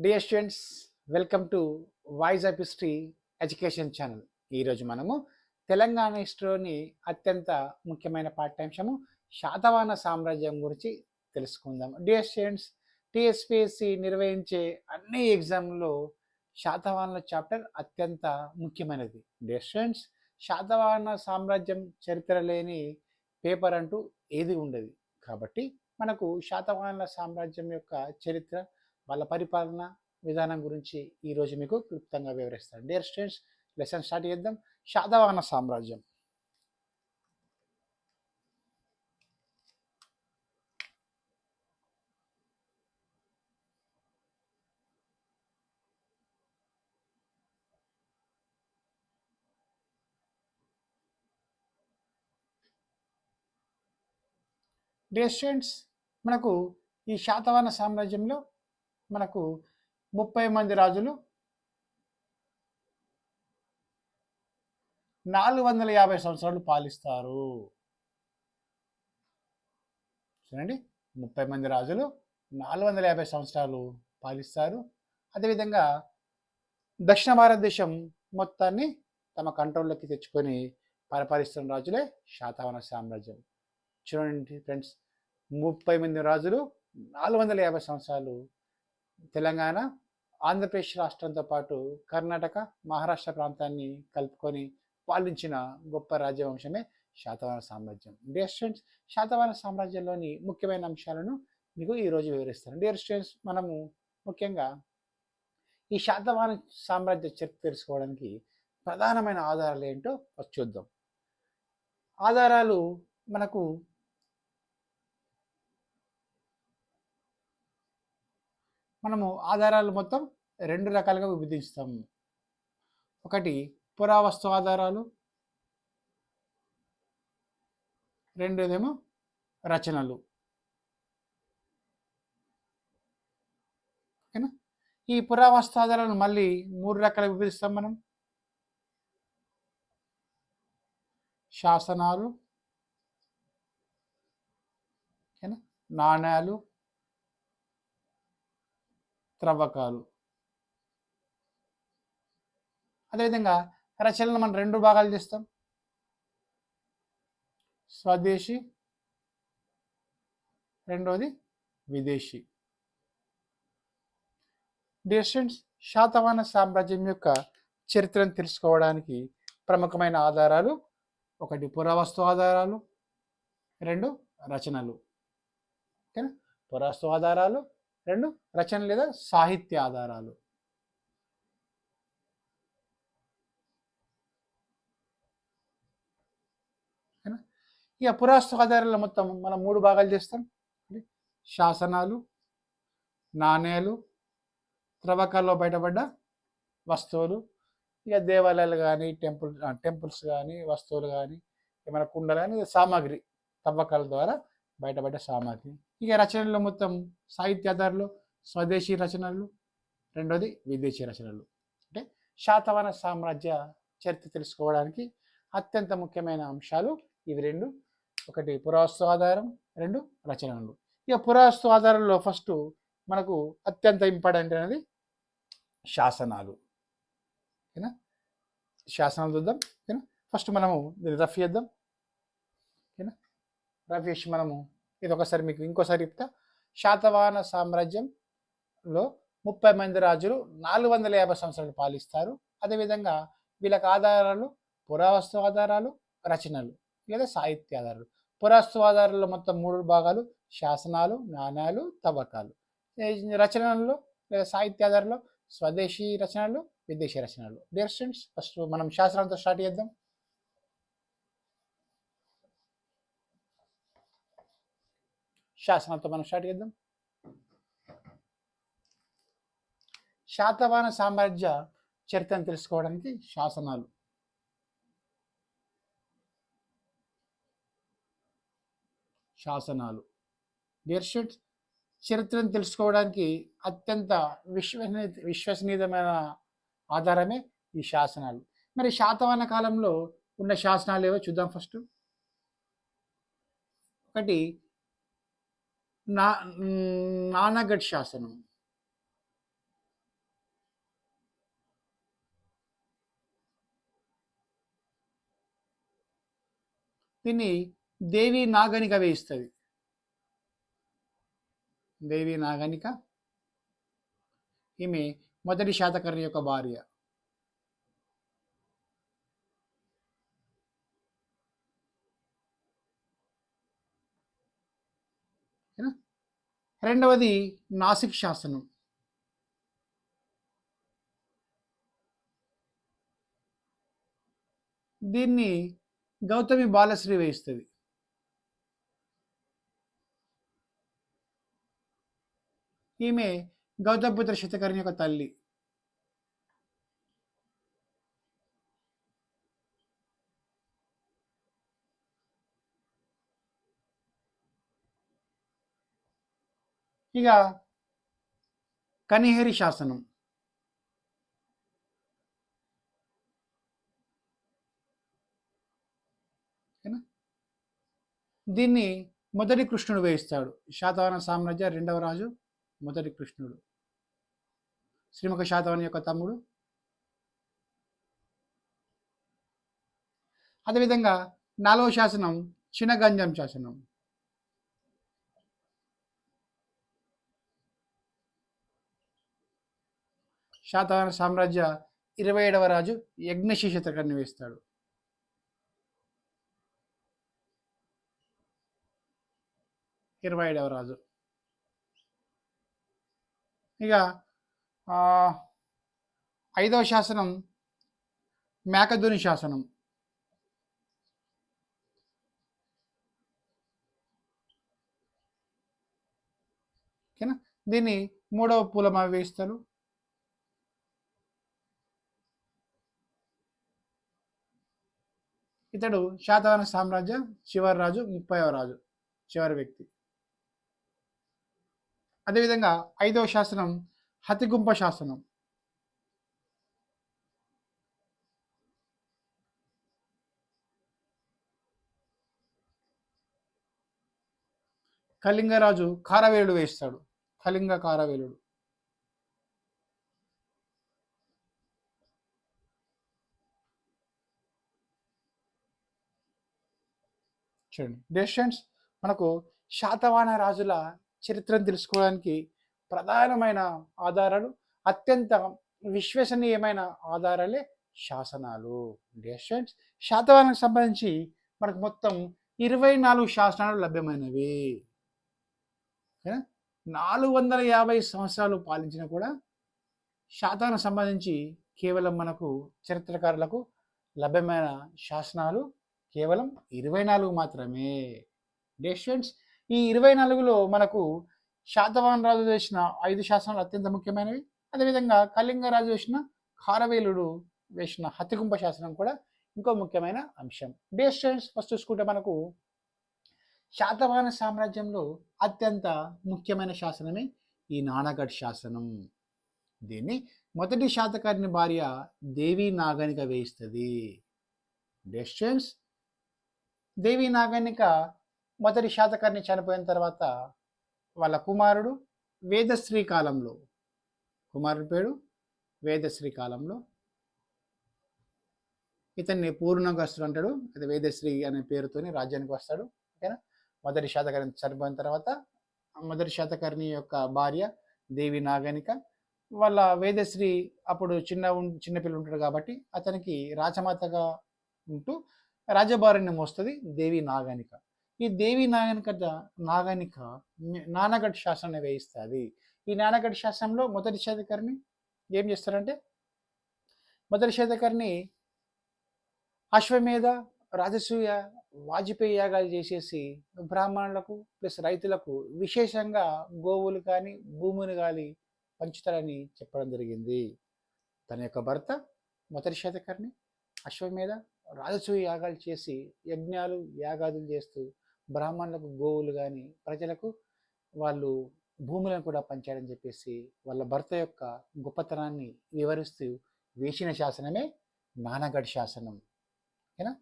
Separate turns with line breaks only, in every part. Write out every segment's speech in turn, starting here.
Dear students, welcome to voice of history education channel. ఈరోజు మనము తెలంగాణ హిస్టరీలోని అత్యంత ముఖ్యమైన పాఠ్యాంశము శాతవాహన సామ్రాజ్యం గురించి తెలుసుకుందాం. డియర్ స్టూడెంట్స్, టిఎస్పిఎస్సి నిర్వహించే అన్ని ఎగ్జామ్లో శాతవాహనుల చాప్టర్ అత్యంత ముఖ్యమైనది. డియర్ స్టూడెంట్స్, శాతవాహన సామ్రాజ్యం చరిత్ర లేని పేపర్ అంటూ ఏది ఉండదు. కాబట్టి మనకు శాతవాహనుల సామ్రాజ్యం యొక్క చరిత్ర, వాళ్ళ పరిపాలన విధానం గురించి ఈరోజు మీకు క్లుప్తంగా వివరిస్తాను. డియర్ స్టూడెంట్స్, లెసన్ స్టార్ట్ చేద్దాం. శాతవాహన సామ్రాజ్యం. డియర్ స్టూడెంట్స్, మనకు ఈ శాతవాహన సామ్రాజ్యంలో మనకు 30 మంది రాజులు 450 సంవత్సరాలు పాలిస్తారు. చూడండి, 30 మంది రాజులు 450 సంవత్సరాలు పాలిస్తారు. అదేవిధంగా దక్షిణ భారతదేశం మొత్తాన్ని తమ కంట్రోల్లోకి తెచ్చుకొని పరిపాలిస్తున్న రాజులే శాతవాహన సామ్రాజ్యం. చూడండి ఫ్రెండ్స్, 30 మంది రాజులు 450 సంవత్సరాలు తెలంగాణ, ఆంధ్రప్రదేశ్ రాష్ట్రంతో పాటు కర్ణాటక, మహారాష్ట్ర ప్రాంతాన్ని కలుపుకొని పాలించిన గొప్ప రాజ్యవంశమే శాతవాహన సామ్రాజ్యం. డియర్ స్టూడెంట్స్, శాతవాహన సామ్రాజ్యంలోని ముఖ్యమైన అంశాలను మీకు ఈరోజు వివరిస్తాను. డియర్ స్టూడెంట్స్, మనము ముఖ్యంగా ఈ శాతవాహన సామ్రాజ్య చరిత్ర తెలుసుకోవడానికి ప్రధానమైన ఆధారాలు ఏంటో చూద్దాం. ఆధారాలు మనము ఆధారాలు మొత్తం 2 రకాలుగా విభజిస్తాము. ఒకటి పురావస్తు ఆధారాలు, రెండోదేమో రచనలు. ఓకేనా? ఈ పురావస్తు ఆధారాలను మళ్ళీ 3 రకాలుగా విభజిస్తాం మనం. శాసనాలు, ఓకేనా, నాణ్యాలు, త్రవ్వకాలు. అదేవిధంగా రచనలను మనం 2 భాగాలు చేస్తాం. స్వదేశీ, రెండోది విదేశీ. డియర్ స్టూడెంట్స్, శాతవాహన సామ్రాజ్యం యొక్క చరిత్రను తెలుసుకోవడానికి ప్రముఖమైన ఆధారాలు ఒకటి పురావస్తు ఆధారాలు, 2 రచనలు. ఓకేనా? పురావస్తు ఆధారాలు, 2 రచనలు లేదా సాహిత్య ఆధారాలు. ఇక పురావస్తు ఆధారాలు మొత్తం మనం 3 భాగాలు చేస్తాం. శాసనాలు, నాణేలు, త్రవ్వకాల్లో బయటపడ్డ వస్తువులు. ఇక దేవాలయాలు కానీ టెంపుల్స్ కానీ వస్తువులు కానీ ఏమైనా కుండలు కానీ సామాగ్రి, తవ్వకాల ద్వారా బయటపడ్డ సామాగ్రి. ఇక రచనలు మొత్తం సాహిత్య ఆధారాలు, స్వదేశీ రచనలు, రెండోది విదేశీ రచనలు. అంటే శాతవాహన సామ్రాజ్య చరిత్ర తెలుసుకోవడానికి అత్యంత ముఖ్యమైన అంశాలు ఇవి 2. ఒకటి పురావస్తు ఆధారం, 2 రచనలు. ఇక పురావస్తు ఆధారంలో ఫస్ట్ మనకు అత్యంత ఇంపార్టెంట్ అనేది శాసనాలు. ఓకేనా? శాసనాలు చూద్దాం. ఓకేనా? ఫస్ట్ మనము దీన్ని రఫ్ చేద్దాం. ఓకేనా? రఫ్ చేసి మనము ఇది ఒకసారి మీకు ఇంకోసారి చెప్తా. శాతవాహన సామ్రాజ్యంలో 30 మంది రాజులు 450 సంవత్సరాలు పాలిస్తారు. అదేవిధంగా వీళ్ళకి ఆధారాలు పురావస్తు ఆధారాలు, రచనలు లేదా సాహిత్య ఆధారాలు. పురావస్తు ఆధారాల్లో మొత్తం 3 భాగాలు: శాసనాలు, నాణ్యాలు, తవ్వకాలు. రచనల్లో లేదా సాహిత్య ఆధారాల్లో స్వదేశీ రచనలు, విదేశీ రచనలు. డియర్ స్టూడెంట్స్, ఫస్ట్ మనం శాసనాలతో స్టార్ట్ చేద్దాం. శాసనాలతో మనం స్టార్ట్ చేద్దాం. శాతవాహన సామ్రాజ్య చరిత్రను తెలుసుకోవడానికి శాసనాలు. శాసనాలు డియర్ స్టూడెంట్స్, చరిత్రను తెలుసుకోవడానికి అత్యంత విశ్వసనీయమైన ఆధారమే ఈ శాసనాలు. మరి శాతవాహన కాలంలో ఉన్న శాసనాలు ఏవో చూద్దాం. ఫస్ట్ ఒకటి నానగఢ్ శాసనం. దీన్ని దేవి నాగనిక వేయిస్తుంది. దేవి నాగనిక ఈమె మొదటి శాతకర్ణి యొక్క భార్య. రెండవది నాసిక్ శాసనం. దీన్ని గౌతమి బాలశ్రీ వేయిస్తుంది. ఈమె గౌతమపుత్ర శతకర్ణి యొక్క తల్లి. ఇక కనిహేరి శాసనం. దీన్ని మొదటి కృష్ణుడు వేయిస్తాడు. శాతవాహన సామ్రాజ్య రెండవ రాజు మొదటి కృష్ణుడు, శ్రీముఖ శాతవాహన యొక్క తమ్ముడు. అదేవిధంగా నాలుగవ శాసనం చినగంజం శాసనం. శాతవాహన సామ్రాజ్య 27వ రాజు యజ్ఞశీ శతకర్ణి వేస్తాడు. ఇరవై 27వ రాజు. ఇక 5వ శాసనం మేకధుని శాసనం. ఓకేనా. దీన్ని 3వ పూలమావి వేయిస్తారు. ఇతడు శాతవాహన సామ్రాజ్య చివరి రాజు, 30వ రాజు, చివరి వ్యక్తి. అదేవిధంగా 5వ శాసనం హతిగుంప శాసనం. కళింగరాజు కారవేలుడు వేస్తాడు. కళింగ కారవేలుడు. చూడండి డెస్టెంట్స్, మనకు శాతవాహన రాజుల చరిత్రను తెలుసుకోవడానికి ప్రధానమైన ఆధారాలు, అత్యంత విశ్వసనీయమైన ఆధారాలే శాసనాలు. డెస్టెంట్స్, శాతవాహనకు సంబంధించి మనకు మొత్తం 24 శాసనాలు లభ్యమైనవి. 450 సంవత్సరాలు పాలించినా కూడా శాతవాహనకు సంబంధించి కేవలం మనకు చరిత్రకారులకు లభ్యమైన శాసనాలు కేవలం 24 మాత్రమే. డెస్టెంట్స్, ఈ 24లో మనకు శాతవాహన రాజు చేసిన 5 శాసనాలు అత్యంత ముఖ్యమైనవి. అదేవిధంగా కళింగ రాజు వేసిన కారవేలుడు వేసిన హతిగుంప శాసనం కూడా ఇంకో ముఖ్యమైన అంశం. డెస్టెంట్స్, ఫస్ట్ చూసుకుంటే మనకు శాతవాహన సామ్రాజ్యంలో అత్యంత ముఖ్యమైన శాసనమే ఈ నానగఢ్ శాసనం. దీన్ని మొదటి శాతకర్ణి భార్య దేవి నాగనిక వేయిస్తుంది. డెస్టెంట్స్, దేవి నాగనిక మొదటి శాతకర్ణి చనిపోయిన తర్వాత వాళ్ళ కుమారుడు వేదశ్రీ కాలంలో, కుమారుడి పేరు వేదశ్రీ కాలంలో, ఇతన్ని పూర్ణగస్తుడు అంటాడు. అది వేదశ్రీ అనే పేరుతోని రాజ్యానికి వస్తాడు. ఓకేనా. మొదటి శాతకర్ణి చనిపోయిన తర్వాత మొదటి శాతకర్ణి యొక్క భార్య దేవి నాగనిక, వాళ్ళ వేదశ్రీ అప్పుడు చిన్నపిల్ల ఉంటాడు కాబట్టి అతనికి రాజమాతగా ఉంటూ రాజభారాన్ని మోస్తుంది దేవి నాగనిక. ఈ దేవి నాగనిక నానగఢ్ శాసనాన్ని వేయిస్తుంది. ఈ నానగఢ్ శాసనంలో మొదటి శాతకర్ణి ఏం చేస్తారంటే, మొదటి శాతకర్ణి అశ్వమేధ, రాజసూయ, వాజపేయి యాగాలు చేసేసి బ్రాహ్మణులకు ప్లస్ రైతులకు విశేషంగా గోవులు కానీ భూములు కానీ పంచుతారని చెప్పడం జరిగింది. తన యొక్క భర్త మొదటి శాతకర్ణి అశ్వమేధ, రాజసూయ యాగాలు చేసి యజ్ఞాలు యాగాదులు చేస్తూ బ్రాహ్మణులకు గోవులు కానీ ప్రజలకు వాళ్ళు భూములను కూడా పంచాడని చెప్పేసి వాళ్ళ భర్త యొక్క గొప్పతనాన్ని వివరిస్తూ వేసిన శాసనమే నానగఢ్ శాసనం. ఓకేనా.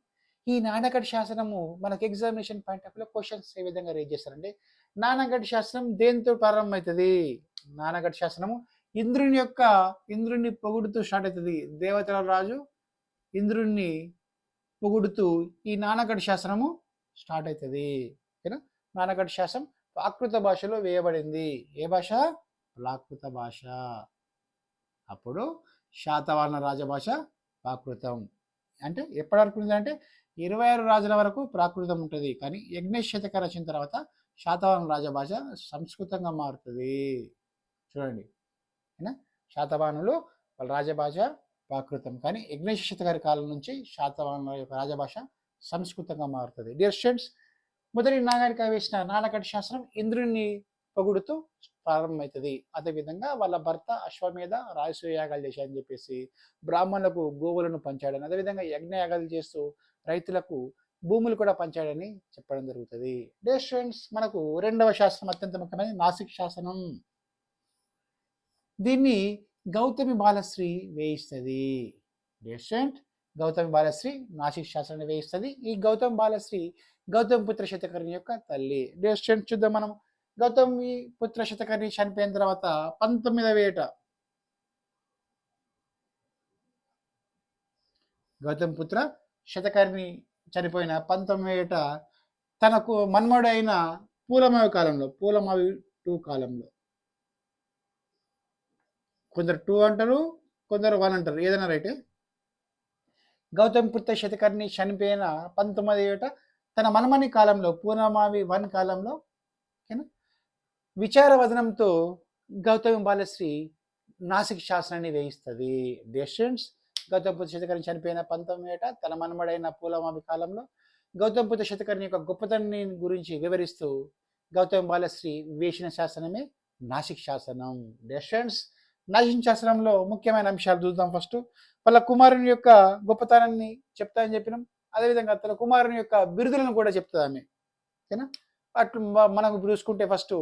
ఈ నానగఢ్ శాసనము మనకు ఎగ్జామినేషన్ పాయింట్ ఆఫ్ వ్యూలో క్వశ్చన్స్ ఏ విధంగా రేజ్ చేస్తారంటే, నానగఢ్ శాసనం దేంతో ప్రారంభమవుతుంది? నానగఢ్ శాసనము ఇంద్రుని పొగుడుతూ స్టార్ట్ అవుతుంది. దేవతల రాజు ఇంద్రుణ్ణి పొగుడుతూ ఈ నానగఢ్ శాసనము స్టార్ట్ అవుతుంది. ఓకేనా? నాన్నగడ్డ శాసనం ప్రాకృత భాషలో వేయబడింది. ఏ భాష? ప్రాకృత భాష. అప్పుడు శాతవాహన రాజభాష ప్రాకృతం. అంటే ఎప్పటి వరకు ఉంది అంటే 26 రాజుల వరకు ప్రాకృతం ఉంటుంది. కానీ యజ్ఞేష్ శతకం వచ్చిన తర్వాత శాతవాహన రాజభాష సంస్కృతంగా మారుతుంది. చూడండి, శాతవాహనులు వాళ్ళ రాజభాష ప్రాకృతం, కానీ యజ్ఞేష్ శతకరి కాలం నుంచి శాతవాహనుల యొక్క రాజభాష సంస్కృతంగా మారుతుంది. డియర్ స్టూడెంట్స్, మొదటి నాగరిక వేసిన నాన్నగడ్డ శాస్త్రం ఇంద్రుని పొగుడుతూ ప్రారంభమవుతుంది. అదేవిధంగా వాళ్ళ భర్త అశ్వమేధ రాజసూయాగాలు చేశాడని చెప్పేసి బ్రాహ్మణులకు గోవులను పంచాడని, అదేవిధంగా యజ్ఞయాగాలు చేస్తూ రైతులకు భూములు కూడా పంచాడని చెప్పడం జరుగుతుంది. డియర్ స్టూడెంట్స్, మనకు రెండవ శాస్త్రం అత్యంత ముఖ్యమైన నాసిక్ శాసనం. దీన్ని గౌతమి బాలశ్రీ వేయిస్తుంది. డియర్ స్టూడెంట్, గౌతమి బాలశ్రీ నాసిక్ శాస్త్రాన్ని వేయిస్తుంది. ఈ గౌతమి బాలశ్రీ గౌతమి పుత్ర శతకర్ణి యొక్క తల్లి. డియర్ స్టూడెంట్, చూద్దాం మనం. గౌతమి పుత్ర శతకర్ణి చనిపోయిన తర్వాత 19వ ఏట గౌతమి పుత్ర శతకర్ణి చనిపోయిన 19వ ఏట తనకు మన్మడు అయిన పూలమావి కాలంలో, పూలమావి 2 కాలంలో, కొందరు 2 అంటారు, కొందరు 1 అంటారు, ఏదైనా రైటే. గౌతమి పుత్ర శతకర్ణి చనిపోయిన 19వ ఏట తన మన్మని కాలంలో, పూలమావి 1 కాలంలో, ఓకేనా, విచారవదనంతో గౌతమి బాలశ్రీ నాసిక్ శాసనాన్ని వేయిస్తుంది. డియర్ స్టూడెంట్స్, గౌతమ పుత్ర శతకర్ణి చనిపోయిన 19వ ఏట తన మన్మడైన పూలమావి కాలంలో గౌతమ పుత్ర శతకర్ణి యొక్క గొప్పతనాన్ని గురించి వివరిస్తూ గౌతమ బాలశ్రీ వేసిన శాసనమే నాసిక్ శాసనం. డియర్ స్టూడెంట్స్, నాసిక్ శాసనంలో ముఖ్యమైన అంశాలు చూద్దాం. ఫస్ట్, వాళ్ళ కుమారుని యొక్క గొప్పతనాన్ని చెప్తానని చెప్పినాం. అదేవిధంగా తన కుమారుని యొక్క బిరుదులను కూడా చెప్తుంది ఆమె. ఓకేనా? అట్లు మనకు చూసుకుంటే ఫస్ట్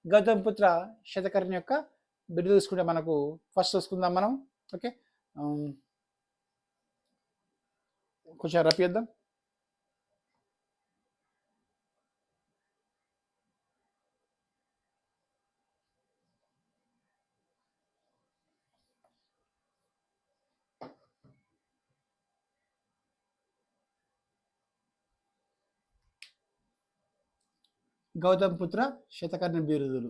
గౌతమ పుత్ర శతకర్ణి యొక్క బిరుదు చూసుకుంటే మనకు ఫస్ట్ చూసుకుందాం మనం. ఓకే, కొంచెం రప్పిద్దాం. గౌతమ పుత్ర శతకర్ణి బిరుదులు.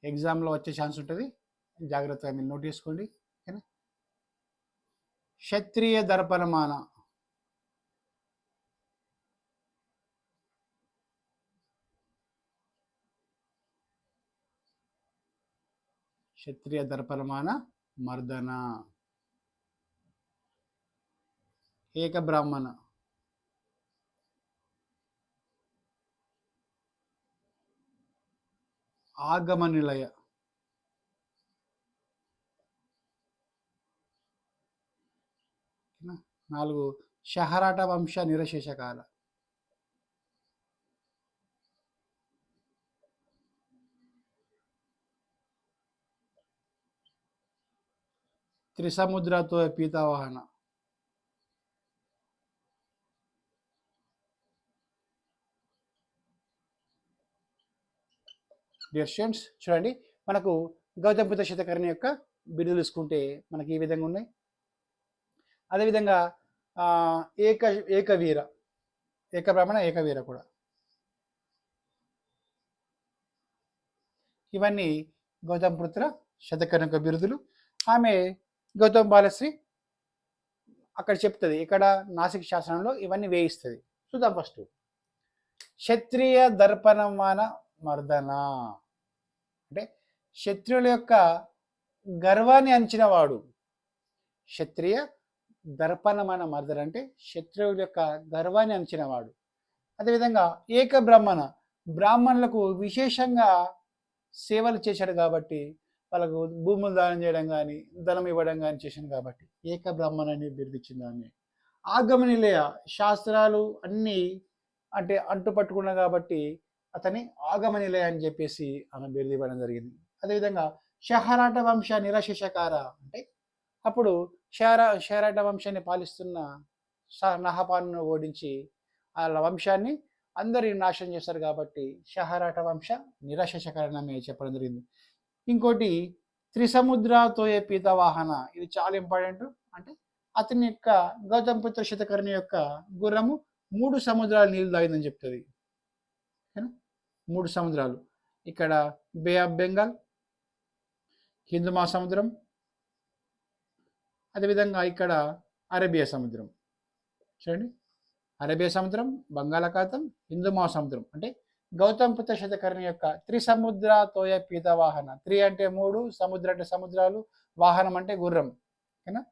ఎగ్జామ్లో వచ్చే ఛాన్స్ ఉంటుంది, జాగ్రత్తగా మీరు నోట్ చేసుకోండి. ఓకేనా? క్షత్రియ దర్పణమాన, క్షత్రియ దర్పణమాన మర్దన, ఏక బ్రాహ్మణ, ఆగమ నిలయ, 4 షహరాట వంశ నిరశేషకాల, త్రిసముద్రతో పీతావాహన, డియర్ స్టూడెంట్స్, చూడండి, మనకు గౌతమ పుత్ర శతకర్ణి యొక్క బిరుదులు తీసుకుంటే మనకి ఈ విధంగా ఉన్నాయి. అదేవిధంగా ఏకవీర, ఏక బ్రాహ్మణ, ఏకవీర కూడా, ఇవన్నీ గౌతమ పుత్ర శతకర్ణి యొక్క బిరుదులు. ఆమె గౌతమ బాలశ్రీ అక్కడ చెప్తుంది, ఇక్కడ నాసిక్ శాసనంలో ఇవన్నీ వేయిస్తుంది. చూద్దాం ఫస్ట్. క్షత్రియ దర్పణమాన మర్దన అంటే క్షత్రియుల యొక్క గర్వాన్ని అంచినవాడు. క్షత్రియ దర్పణమాన మర్దన అంటే క్షత్రియుల యొక్క గర్వాన్ని అంచినవాడు. అదేవిధంగా ఏక బ్రాహ్మణ, బ్రాహ్మణులకు విశేషంగా సేవలు చేశాడు కాబట్టి వాళ్ళకు భూములు దానం చేయడం కానీ ధనం ఇవ్వడం కానీ చేసింది కాబట్టి ఏక బ్రాహ్మణాన్ని బిరుదిచ్చింది ఆమె. ఆగమ నిలయ, శాస్త్రాలు అన్నీ అంటే అంటుపట్టుకున్నా కాబట్టి అతని ఆగమ నిలయ అని చెప్పేసి ఆమె బిరుదు ఇవ్వడం జరిగింది. అదేవిధంగా షహరాట వంశ నిరశేషకార అంటే అప్పుడు షహరాట వంశాన్ని పాలిస్తున్న నహపాను ఓడించి వాళ్ళ వంశాన్ని అందరి నాశనం చేస్తారు కాబట్టి షహరాట వంశ నిరశేషకారని ఆమె చెప్పడం జరిగింది. ఇంకోటి త్రిసముద్రతోయ పీతవాహన, ఇది చాలా ఇంపార్టెంట్. అంటే అతని యొక్క గౌతమ పుత్ర శతకర్ణి యొక్క గుర్రము 3 సముద్రాల నీళ్ళు తాగిందని చెప్తుంది. ఓకేనా? 3 సముద్రాలు, ఇక్కడ బే ఆఫ్ బెంగాల్, హిందూ మహాసముద్రం, అదేవిధంగా ఇక్కడ అరేబియా సముద్రం. చూడండి, అరేబియా సముద్రం, బంగాళాఖాతం, హిందూ మహాసముద్రం. అంటే గౌతమ పుత్ర శతకర్ణి యొక్క త్రిసముద్ర తోయ పీతవాహన, త్రి అంటే 3, సముద్ర అంటే సముద్రాలు, వాహనం అంటే గుర్రం. ఓకేనా?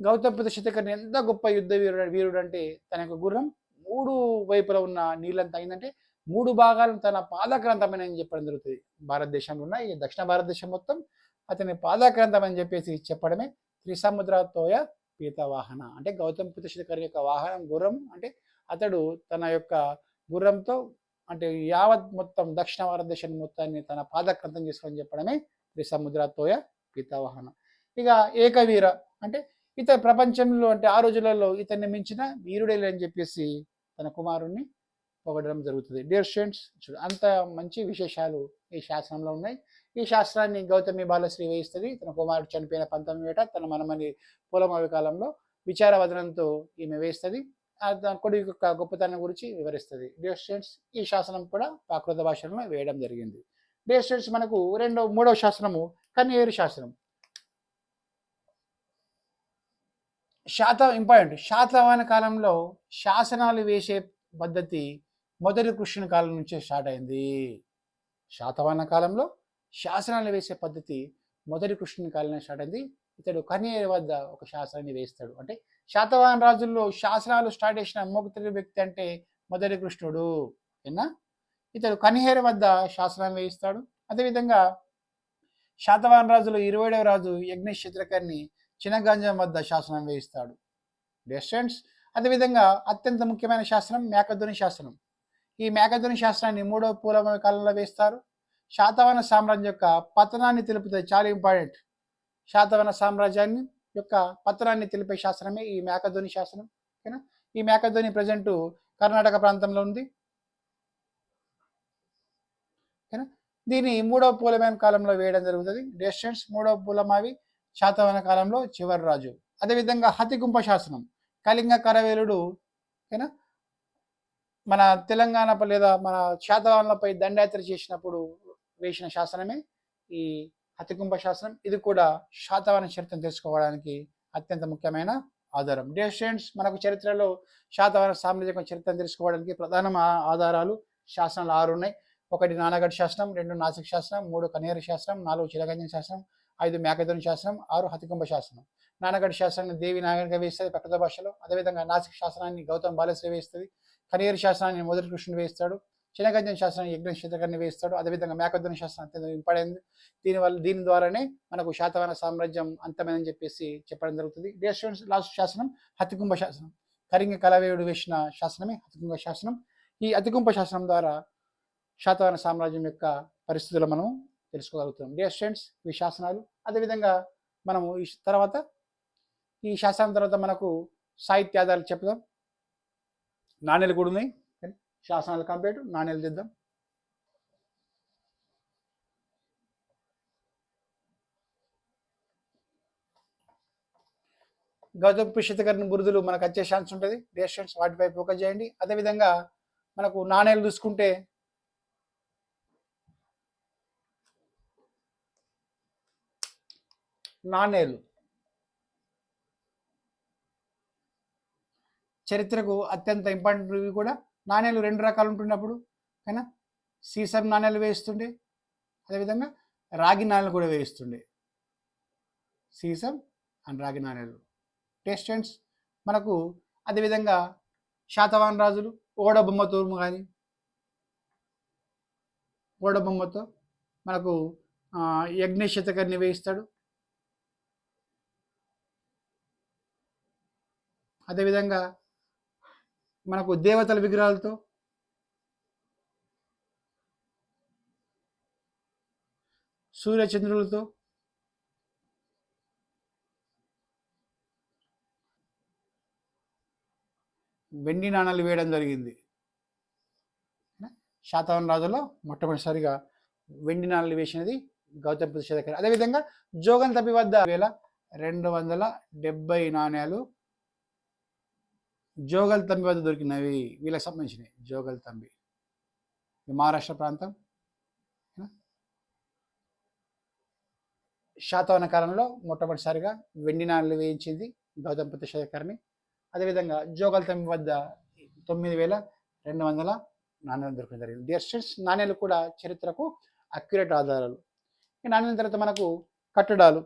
గౌతమ పుత్ర శతకర్ణి ఎంత గొప్ప యుద్ధ వీరుడు అంటే తన యొక్క గుర్రం 3 వైపులా ఉన్న నీళ్ళంతా అయిందంటే 3 భాగాలను తన పాదక్రాంతమైన అని చెప్పడం జరుగుతుంది. భారతదేశంలో ఉన్న ఈ దక్షిణ భారతదేశం మొత్తం అతని పాదక్రాంతం అని చెప్పేసి చెప్పడమే త్రిసముద్రతోయ పీతవాహన. అంటే గౌతమ పుత్ర శతకర్ణి యొక్క వాహనం గుర్రం. అంటే అతడు తన యొక్క గుర్రంతో అంటే యావత్ మొత్తం దక్షిణ భారతదేశాన్ని మొత్తాన్ని తన పాదక్రాంతం చేసుకొని చెప్పడమే త్రిసముద్రతోయ పీతవాహన. ఇక ఏకవీర అంటే ఇతర ప్రపంచంలో అంటే ఆ రోజులలో ఇతన్ని మించిన వీరుడే అని చెప్పేసి తన కుమారుణ్ణి పొగడడం జరుగుతుంది. డియర్ స్టూడెంట్స్, అంత మంచి విశేషాలు ఈ శాస్త్రంలో ఉన్నాయి. ఈ శాస్త్రాన్ని గౌతమి బాలశ్రీ వేయిస్తుంది. తన కుమారుడు చనిపోయిన 19 ఏట తన మనమని పూలమావి కాలంలో విచారవదనంతో ఈమె వేస్తుంది. కొడుకు యొక్క గొప్పతనం గురించి వివరిస్తుంది. డియర్ స్టూడెంట్స్, ఈ శాసనం కూడా ప్రాకృత భాషలో వేయడం జరిగింది. డియర్ స్టూడెంట్స్, మనకు మూడవ శాసనము కన్నేరు శాసనం. ఇంపార్టెంట్. శాతవాహన కాలంలో శాసనాలు వేసే పద్ధతి మొదటి కృష్ణుని కాలం నుంచే స్టార్ట్ అయింది. శాతవాహన కాలంలో శాసనాలు వేసే పద్ధతి మొదటి కృష్ణుని కాలంలో స్టార్ట్ అయింది. ఇతడు కన్నేరు వద్ద ఒక శాసనాన్ని వేస్తాడు. అంటే శాతవాహన రాజుల్లో శాసనాలు స్టార్ట్ చేసిన మొదటి వ్యక్తి అంటే మొదటి కృష్ణుడు. ఏనా? ఇతడు కన్నేరు వద్ద శాసనాన్ని వేయిస్తాడు. అదేవిధంగా శాతవాహన రాజులు 20వ రాజు యజ్ఞేష్ చిత్రకర్ణి చినగంజం వద్ద శాసనం వేయిస్తాడు. డిస్టెన్స్. అదేవిధంగా అత్యంత ముఖ్యమైన శాసనం మేకధుని శాసనం. ఈ మేకధుని శాసనాన్ని 3వ పూలమ కాలంలో వేస్తారు. శాతవాహన సామ్రాజ్యం యొక్క పతనాన్ని తెలుపుతుంది. చాలా ఇంపార్టెంట్. శాతవాహన సామ్రాజ్యాన్ని యొక్క పతనాన్ని తెలిపే శాసనమే ఈ మేకధుని శాసనం. ఓకేనా? ఈ మేకధుని ప్రజెంట్ కర్ణాటక ప్రాంతంలో ఉంది. ఓకేనా? దీన్ని 3వ పూలమావి కాలంలో వేయడం జరుగుతుంది. డిస్టెన్స్. 3వ పూలమావి శాతవాహన కాలంలో చివరి రాజు. అదేవిధంగా హతిగుంప శాసనం కళింగ కరవేలుడు. ఓకేనా? మన తెలంగాణ లేదా మన శాతవాహనులపై దండయాత్ర చేసినప్పుడు వేసిన శాసనమే ఈ హతిగుంప శాసనం. ఇది కూడా శాతవాహన చరిత్రను తెలుసుకోవడానికి అత్యంత ముఖ్యమైన ఆధారం. డియర్ స్టూడెంట్స్, మనకు చరిత్రలో శాతవాహన సామ్రాజ్యం చరిత్రను తెలుసుకోవడానికి ప్రధాన ఆధారాలు శాసనాలు 6 ఉన్నాయి. 1 నానగఢ్ శాసనం, 2 నాసిక్ శాసనం, 3 కన్నేరు శాసనం, 4 చినగంజం శాసనం, 5 మేకధుని శాసనం, 6 హతిగుంప శాసనం. నానగఢ్ శాసనాన్ని దేవి నాగరిగా వేస్తుంది ప్రకృత భాషలో. అదేవిధంగా నాసిక్ శాసనాన్ని గౌతమ్ బాలశ్రీ వేస్తుంది. కన్నేరు శాసనాన్ని మొదటి కృష్ణుడు వేస్తాడు. చినగంజం శాసనాన్ని యజ్ఞేష్ చిత్రకర్ణి వేస్తాడు. అదేవిధంగా మేకధుని శాసనం అత్యంత ఇంపార్టెంట్. దీని ద్వారానే మనకు శాతవాహన సామ్రాజ్యం అంతమైందని చెప్పేసి చెప్పడం జరుగుతుంది. డియర్ స్టూడెంట్స్, లాస్ట్ శాసనం హతిగుంప శాసనం. కళింగ కలవేయుడు వేసిన శాసనమే హతిగుంప శాసనం. ఈ హతిగుంప శాసనం ద్వారా శాతవాహన సామ్రాజ్యం యొక్క పరిస్థితులు మనం తెలుసుకోగలుగుతాం. డియర్ స్టూడెంట్స్, ఈ శాసనాలు. అదేవిధంగా మనము ఈ శాసనం తర్వాత మనకు సాహిత్యాధారాలు చెప్దాం. నాణ్యాలు కూడా ఉన్నాయి. శాసనాలు కంప్లీట్, నాణ్యాలు తెద్దాం. గౌతమ శతకర్ణి బిరుదులు మనకు వచ్చే ఛాన్స్ ఉంటుంది. డియర్ స్టూడెంట్స్, వాటిపై ఫోకస్ చేయండి. అదేవిధంగా మనకు నాణ్యాలు చూసుకుంటే నాణ్యాలు చరిత్రకు అత్యంత ఇంపార్టెంట్. ఇవి కూడా నాణ్యాలు 2 రకాలు ఉంటున్నప్పుడు అయినా సీసం నాణ్యాలు వేస్తుండే, అదేవిధంగా రాగి నాణ్యాలు కూడా వేయిస్తుండే. సీసం అండ్ రాగి నాణ్యాలు. టెస్టెంట్స్ మనకు అదేవిధంగా శాతవాహన రాజులు ఓడబొమ్మతో కానీ ఓడబొమ్మతో మనకు యజ్ఞేష్ శతకర్ణి వేయిస్తాడు. అదేవిధంగా మనకు దేవతల విగ్రహాలతో సూర్యచంద్రులతో వెండి నాణాలు వేయడం జరిగింది. శాతవాహన రాజులో మొట్టమొదటిసారిగా వెండి నాణాలు వేసినది గౌతమ్ బుద్ధ శతకర్ణి. అదేవిధంగా జోగన్ తంబి వద్ద 270 నాణ్యాలు జోగల్ తంబి వద్ద దొరికినవి. వీళ్ళకి సంబంధించినవి. జోగల్ తంబి మహారాష్ట్ర ప్రాంతం. శాతవాహన కాలంలో మొట్టమొదటిసారిగా వెండి నాణ్యాలు వేయించింది గౌతమ్ బుద్ధ శతకర్ణి. అదేవిధంగా జోగల్ తంబి వద్ద 9200 నాణ్యాలు దొరకడం జరిగింది. డియర్ స్టూడెంట్స్, నాణ్యాలు కూడా చరిత్రకు అక్యురేట్ ఆధారాలు. ఈ నాణ్యాల తర్వాత మనకు కట్టడాలు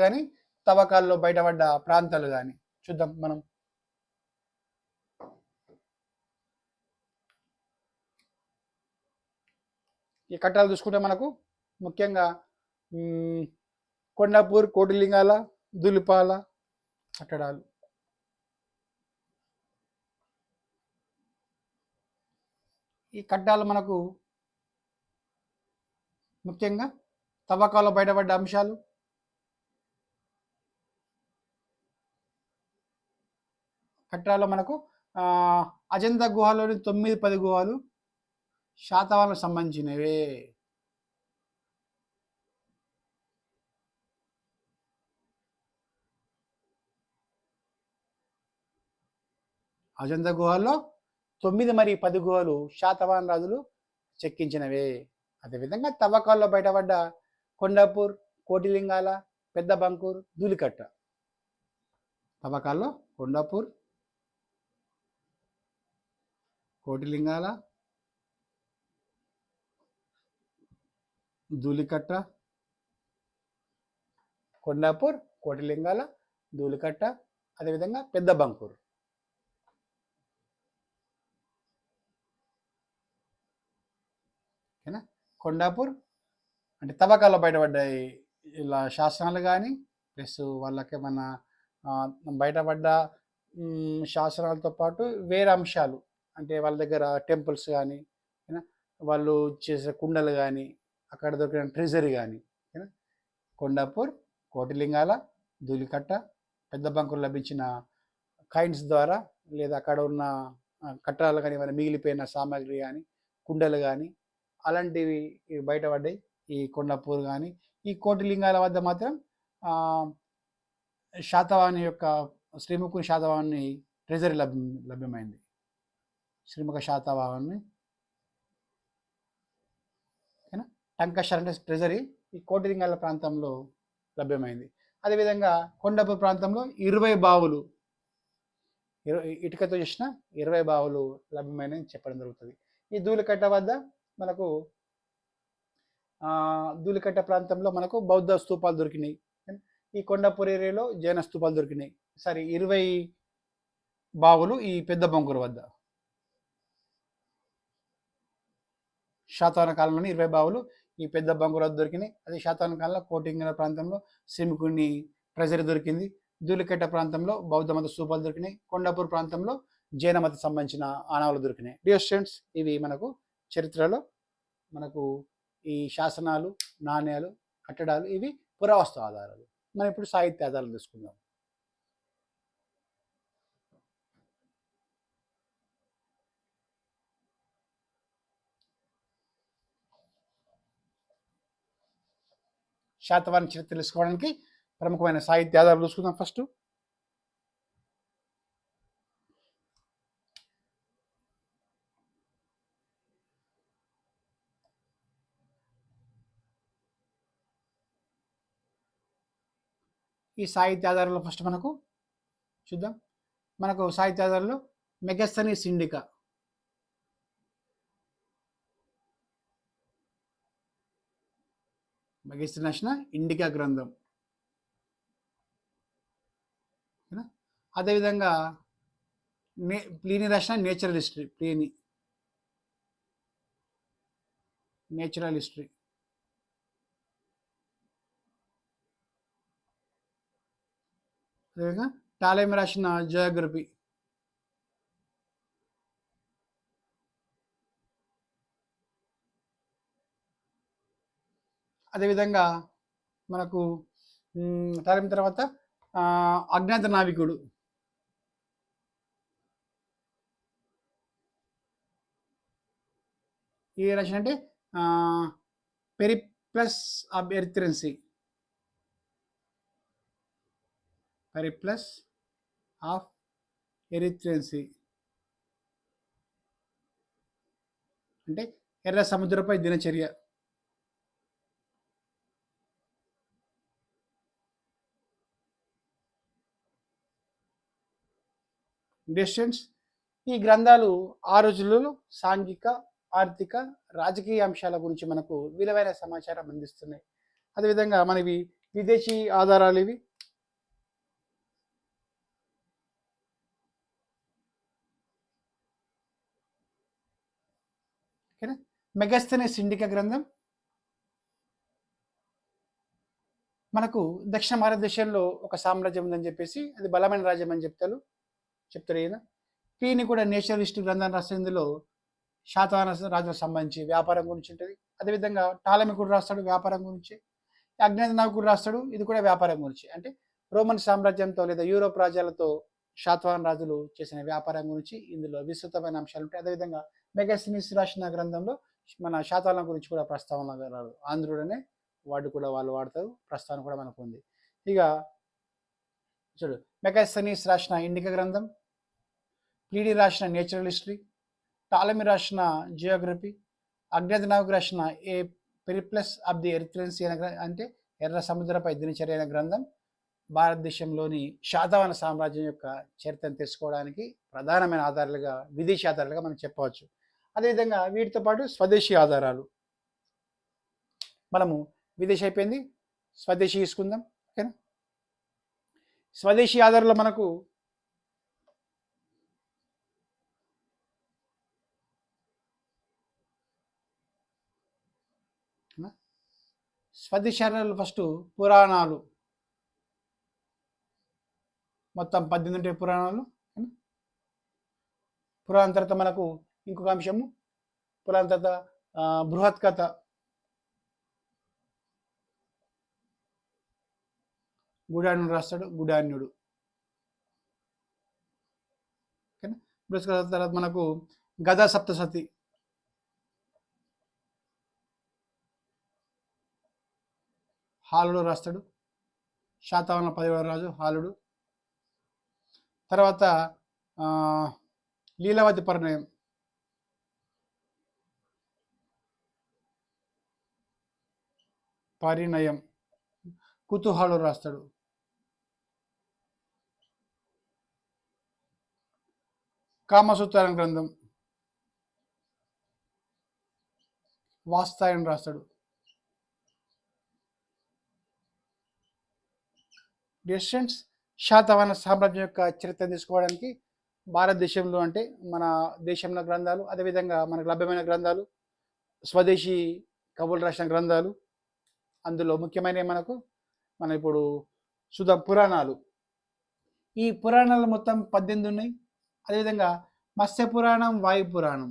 కానీ తవ్వకాల్లో బయటపడ్డ ప్రాంతాలు కానీ చూద్దాం మనం. ఈ కట్టడాలు చూసుకుంటే మనకు ముఖ్యంగా కొండాపూర్, కోటిలింగాల, దులిపాల కట్టడాలు. ఈ కట్టడాలు మనకు ముఖ్యంగా తవ్వకాల్లో బయటపడ్డ అంశాలు, కట్టడాల్లో మనకు అజంతా గుహలోని 9-10 గుహలు శాతవాహనకు సంబంధించినవే. అజంతా గుహల్లో 9 మరియు 10 గుహలు శాతవాహన రాజులు చెక్కించినవే. అదేవిధంగా తవ్వకాల్లో బయటపడ్డ కొండాపూర్, కోటిలింగాల, పెద్ద బంకూర్, ధూళికట్ట. తవ్వకాల్లో కొండాపూర్, కోటిలింగాల, ధూళికట్ట, కొండాపూర్, కోటిలింగాల, ధూళికట్ట, అదేవిధంగా పెద్ద బంకూర్. ఓకేనా? కొండాపూర్ అంటే తవ్వకాల్లో బయటపడ్డాయి ఇలా శాసనాలు కానీ ప్లస్ వాళ్ళకి మన బయటపడ్డ శాసనాలతో పాటు వేరే అంశాలు అంటే వాళ్ళ దగ్గర టెంపుల్స్ కానీ వాళ్ళు చేసే కుండలు కానీ అక్కడ దొరికిన ట్రెజరీ కానీ. కొండాపూర్, కోటిలింగాల, ధూళికట్ట, పెద్ద బంకులు లభించిన కైండ్స్ ద్వారా లేదా అక్కడ ఉన్న కట్టడాలు కానీ మన మిగిలిపోయిన సామాగ్రి కానీ కుండలు కానీ అలాంటివి బయటపడ్డాయి ఈ కొండాపూర్ కానీ. ఈ కోటిలింగాల వద్ద మాత్రం శాతవాహని యొక్క శ్రీముఖుని శాతవాహని ట్రెజరీ లభ్యమైంది. శ్రీముఖ శాతవాహని ఓకేనా. టంకషర్ అంటే ట్రెజరీ ఈ కోటిలింగాల ప్రాంతంలో లభ్యమైంది. అదేవిధంగా కొండాపూర్ ప్రాంతంలో 20 బావులు ఇటుకతో చేసిన 20 బావులు లభ్యమైనని చెప్పడం జరుగుతుంది. ఈ ధూళికట్ట వద్ద మనకు ధూళికట్ట ప్రాంతంలో మనకు బౌద్ధ స్తూపాలు దొరికినాయి. ఈ కొండాపూర్ ఏరియాలో జైన స్తూపాలు దొరికినాయి. 20 బావులు ఈ పెద్ద బంకూరు వద్ద శాతవాహన కాలంలోని 20 బావులు ఈ పెద్ద బంకూరు వద్ద దొరికినాయి. అదే శాతవాహన కాలంలో కోటిలింగాల ప్రాంతంలో శ్రీముఖుని ట్రెజరీ దొరికింది. ధూళికట్ట ప్రాంతంలో బౌద్ధ మత స్తూపాలు దొరికినాయి. కొండాపూర్ ప్రాంతంలో జైన మత సంబంధించిన ఆనవాళ్ళు దొరికినాయి. డియర్ స్టూడెంట్స్, ఇవి మనకు చరిత్రలో మనకు ఈ శాసనాలు, నాణ్యాలు, కట్టడాలు ఇవి పురావస్తు ఆధారాలు. మనం ఇప్పుడు సాహిత్య ఆధారాలు తీసుకుందాం. శాతవాహన చరిత్ర తెలుసుకోవడానికి ప్రముఖమైన సాహిత్య ఆధారాలు చూసుకుందాం. ఫస్ట్ ఈ సాహిత్య ఆధారాల్లో ఫస్ట్ మనకు చూద్దాం. మనకు సాహిత్య ఆధారాల్లో మెగస్తనీస్ ఇండికా, మెగస్తనీస్ రాసిన ఇండికా గ్రంథం. అదేవిధంగా ప్లీనీ రాసిన natural history, Pliny natural history. అదేవిధంగా టాలెమీ రాసిన జియోగ్రఫీ. అదేవిధంగా మనకు టాలెమీ తర్వాత అజ్ఞాత నావికుడు, ఏ రచన అంటే పెరిప్లస్ ఆఫ్ ఎరిత్రెన్సీ, పెరిప్లస్ ఆఫ్ ఎరిత్రెన్సీ అంటే ఎర్ర సముద్రపై దినచర్య. డిస్టెన్స్ ఈ గ్రంథాలు ఆ రోజులలో సాంఘిక, ఆర్థిక, రాజకీయ అంశాల గురించి మనకు విలువైన సమాచారం అందిస్తున్నాయి. అదేవిధంగా మనవి విదేశీ ఆధారాలు ఇవి. ఓకేనా. మెగస్తెనీస్ ఇండికా గ్రంథం మనకు దక్షిణ భారతదేశంలో ఒక సామ్రాజ్యం ఉందని చెప్పేసి అది బలమైన రాజ్యం అని చెప్తారు ఈయన. ఈయన కూడా నేషనలిస్ట్ గ్రంథాన్ని రాసిన ఇందులో శాతవాహన రాజులకు సంబంధించి వ్యాపారం గురించి ఉంటుంది. అదేవిధంగా టాలమీ కూడా రాస్తాడు వ్యాపారం గురించి. అజ్ఞాతనాకు కూడా రాస్తాడు, ఇది కూడా వ్యాపారం గురించి. అంటే రోమన్ సామ్రాజ్యంతో లేదా యూరోప్ రాజ్యాలతో శాతవాహన రాజులు చేసిన వ్యాపారం గురించి ఇందులో విస్తృతమైన అంశాలు ఉంటాయి. అదేవిధంగా మెగస్తనీస్ రాసిన గ్రంథంలో మన శాతవాహనం గురించి కూడా ప్రస్తావన రాదు. ఆంధ్రుడు అనే వాడు కూడా వాళ్ళు వాడతారు, ప్రస్తావన కూడా మనకు ఉంది. ఇక చూడు, మెగస్తనీస్ రాసిన ఇండికా గ్రంథం, ప్లీడీ రాసిన నేచురల్ హిస్టరీ, టాలమీ రాసిన జియోగ్రఫీ, అజ్ఞాతనాకు రాసిన ఏ పెరిప్లస్ ఆఫ్ ది ఎరిత్రెన్సీ అంటే ఎర్ర సముద్రపై దినచర్య అనే గ్రంథం భారతదేశంలోని శాతవాహన సామ్రాజ్యం యొక్క చరిత్రను తెలుసుకోవడానికి ప్రధానమైన ఆధారాలుగా, విదేశీ ఆధారాలుగా మనం చెప్పవచ్చు. అదేవిధంగా వీటితో పాటు స్వదేశీ ఆధారాలు, మనము విదేశీ అయిపోయింది, స్వదేశీ తీసుకుందాం. ఓకేనా. స్వదేశీ ఆధారాలు మనకు స్వదేశీ ఆధారాలు ఫస్ట్ పురాణాలు, మొత్తం 18 ఉంటాయి పురాణాలు. పురాణం తర్వాత మనకు ఇంకొక అంశము, పురాణం తర్వాత బృహత్ కథ, గుడాన్యుడు రాస్తాడు, గుడాన్యుడు. ఓకేనా. బృహత్ కథ తర్వాత మనకు గదా సప్తసతి, హాలుడు రాస్తాడు, శాతవాహన 10వ రాజు హాలుడు. తర్వాత లీలావతి పరిణయం, కుతూహలుడు రాస్తాడు. కామసూత్రం గ్రంథం వాత్సాయనుడు రాస్తాడు. డిస్టెన్స్ శాతవాహన సామ్రాజ్యం యొక్క చరిత్ర తీసుకోవడానికి భారతదేశంలో అంటే మన దేశంలో గ్రంథాలు, అదేవిధంగా మనకు లభ్యమైన గ్రంథాలు, స్వదేశీ కవులు రాసిన గ్రంథాలు, అందులో ముఖ్యమైనవి మన ఇప్పుడు పురాణాలు. ఈ పురాణాలు మొత్తం 18 ఉన్నాయి. అదేవిధంగా మత్స్య పురాణం, వాయు పురాణం,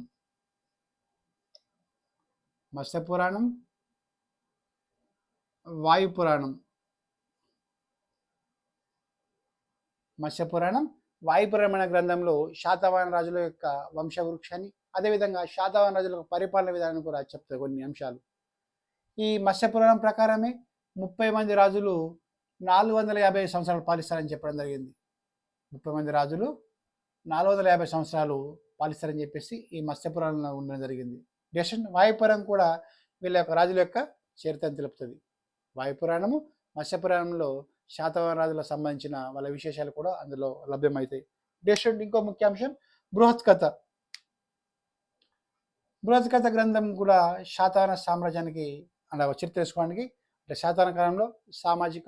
మత్స్య పురాణం, వాయు పురాణం, మత్స్యపురాణం, వాయుపురాణమైన గ్రంథంలో శాతవాహన రాజుల యొక్క వంశవృక్షాన్ని, అదేవిధంగా శాతవాహన రాజుల యొక్క పరిపాలన విధానం కూడా చెప్తారు కొన్ని అంశాలు. ఈ మత్స్యపురాణం ప్రకారమే 30 మంది రాజులు 450 సంవత్సరాలు పాలిస్తారని చెప్పడం జరిగింది. 30 మంది రాజులు 450 సంవత్సరాలు పాలిస్తారని చెప్పేసి ఈ మత్స్యపురాణంలో ఉండడం జరిగింది. వాయుపురాణం కూడా వీళ్ళ యొక్క రాజుల యొక్క చరిత్రను తెలుపుతుంది. వాయుపురాణము, మత్స్యపురాణంలో శాతవాహన రాజులకు సంబంధించిన వాళ్ళ విశేషాలు కూడా అందులో లభ్యమవుతాయి. ఇంకో ముఖ్య అంశం బృహత్ కథ. బృహత్ కథ గ్రంథం కూడా శాతవాహన సామ్రాజ్యానికి అలా చరిత్ర తెలుసుకోవడానికి, అంటే శాతవాహన కాలంలో సామాజిక,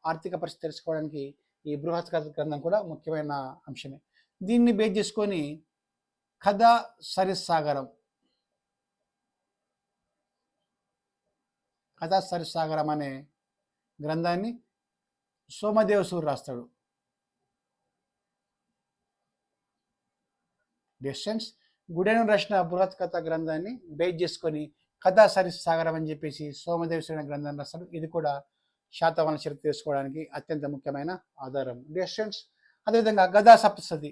ఆర్థిక పరిస్థితి తెలుసుకోవడానికి ఈ బృహత్ కథ గ్రంథం కూడా ముఖ్యమైన అంశమే. దీన్ని బేస్ చేసుకొని కథా సరిస్సాగరం, కథా సరిస్సాగరం అనే గ్రంథాన్ని సోమదేవసూరు రాస్తాడు. గుడెను రాసిన బృహత్ కథ గ్రంథాన్ని బేస్ చేసుకొని కథా సరిస్సాగరం అని చెప్పేసి సోమదేవసూరు అనే గ్రంథాన్ని రాస్తాడు. ఇది కూడా శాతవాహన చరిత్ర తెలుసుకోవడానికి అత్యంత ముఖ్యమైన ఆధారం. అదేవిధంగా గదా సప్తసతి,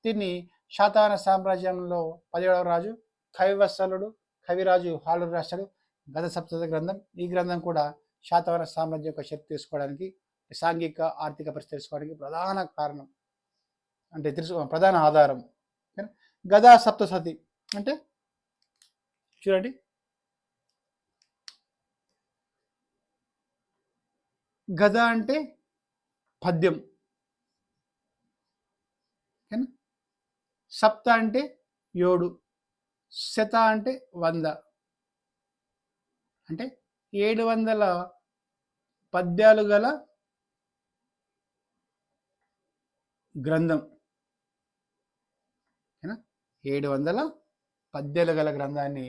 దీన్ని శాతవాహన సామ్రాజ్యంలో 17వ రాజు కైవత్సలుడు కవిరాజు హాలూరు రాశాడు గద సప్తశతి గ్రంథం. ఈ గ్రంథం కూడా శాతవాహన సామ్రాజ్యం యొక్క శక్తి తీసుకోవడానికి, సాంఘిక ఆర్థిక పరిస్థితి తెలుసుకోవడానికి ప్రధాన కారణం అంటే ప్రధాన ఆధారం. గదా సప్తశతి అంటే చూడండి, గద అంటే పద్యం, సప్త అంటే 7, శత అంటే 100, అంటే 700 పద్యాలు గల గ్రంథం. 700 పద్యాలు గల గ్రంథాన్ని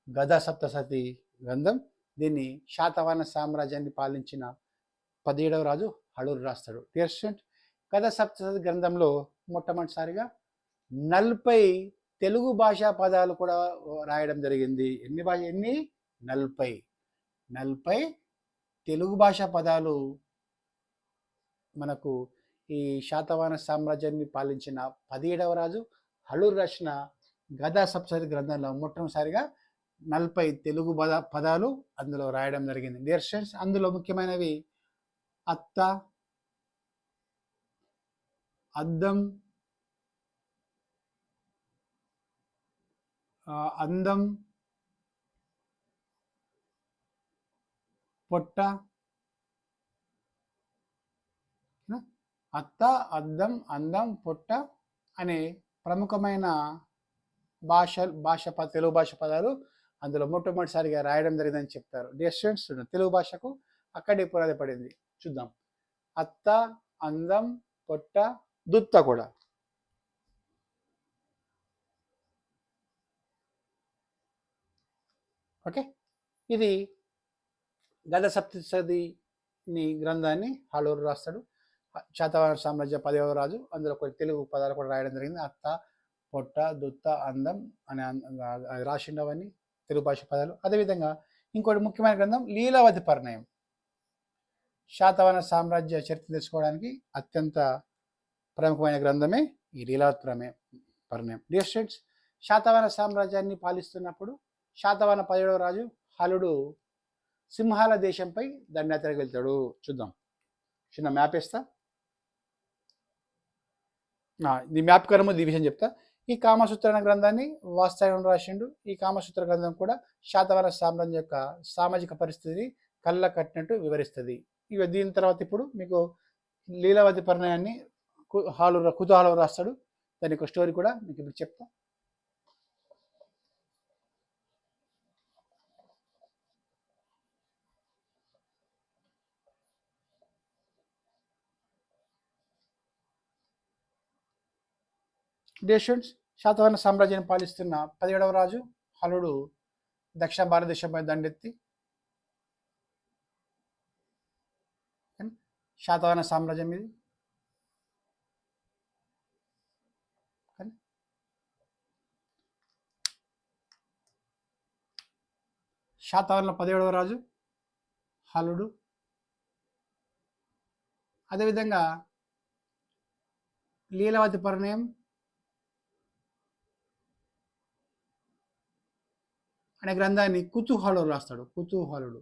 గదా సప్తశతి గ్రంథం. దీన్ని శాతవాహన సామ్రాజ్యాన్ని పాలించిన 17వ రాజు హళూరు రాస్తాడు. డియర్ స్టూడెంట్, గదా సప్తశతి గ్రంథంలో మొట్టమొదటిసారిగా 40 తెలుగు భాషా పదాలు కూడా రాయడం జరిగింది. ఎన్ని 40 తెలుగు భాషా పదాలు మనకు ఈ శాతవాహన సామ్రాజ్యాన్ని పాలించిన 17వ రాజు హళూరు రాసిన గదా సప్తశతి గ్రంథంలో మొట్టమొదటిసారిగా 40 తెలుగు పదాలు అందులో రాయడం జరిగింది. డియర్ స్టూడెంట్స్, అందులో ముఖ్యమైనవి అత్త, అద్దం, అందం, పొట్ట. అత్త, అద్దం, అందం, పొట్ట అనే ప్రముఖమైన తెలుగు భాష పదాలు అందులో మొట్టమొదటిసారిగా రాయడం జరిగిందని చెప్తారు. డియర్ స్టూడెంట్స్, తెలుగు భాషకు అక్కడే పునాది పడింది. చూద్దాం. అత్త, అందం, పొట్ట, దుత్త కూడా. ఓకే, ఇది గదా సప్తశతి గ్రంథాన్ని హళూరు రాస్తాడు. శాతవాహన సామ్రాజ్య 10వ రాజు. అందులో కొన్ని తెలుగు పదాలు కూడా రాయడం జరిగింది. అత్త, పొట్ట, దుత్త, అందం అనే రాసిండవన్నీ తెలుగు భాష పదాలు. అదేవిధంగా ఇంకోటి ముఖ్యమైన గ్రంథం లీలావతి పరిణయం. శాతవాహన సామ్రాజ్య చరిత్ర తెలుసుకోవడానికి అత్యంత ప్రముఖమైన గ్రంథమే ఈ లీలావతి పరిణయం. డియర్ స్టూడెంట్స్, శాతవాహన సామ్రాజ్యాన్ని పాలిస్తున్నప్పుడు శాతవాహన 17వ రాజు హలుడు సింహాల దేశంపై దండయాత్రకు వెళ్తాడు. చూద్దాం, చిన్న మ్యాప్ వేస్తా. ఈ మ్యాప్ కన్నా ముందు ఈ విషయం చెప్తా. ఈ కామసూత్ర అనే గ్రంథాన్ని వాత్సాయనుడు రాసిండు. ఈ కామసూత్ర గ్రంథం కూడా శాతవాహన సామ్రాజ్యం యొక్క సామాజిక పరిస్థితిని కళ్ళ కట్టినట్టు వివరిస్తుంది. ఇక దీని తర్వాత ఇప్పుడు మీకు లీలావతి పరిణయాన్ని కుతూహలం రాస్తాడు. దాని యొక్క స్టోరీ కూడా మీకు ఇప్పుడు చెప్తా. దేశంస్ శాతవాహన సామ్రాజ్యాన్ని పాలిస్తున్న 17వ రాజు హలుడు దక్షిణ భారతదేశంపై దండెత్తి శాతవాహన సామ్రాజ్యం ఇది. శాతవాహన 17వ రాజు హలుడు. అదేవిధంగా లీలావతి పరిణయం అనే గ్రంథాన్ని కుతూహలుడు రాస్తాడు. కుతూహలుడు.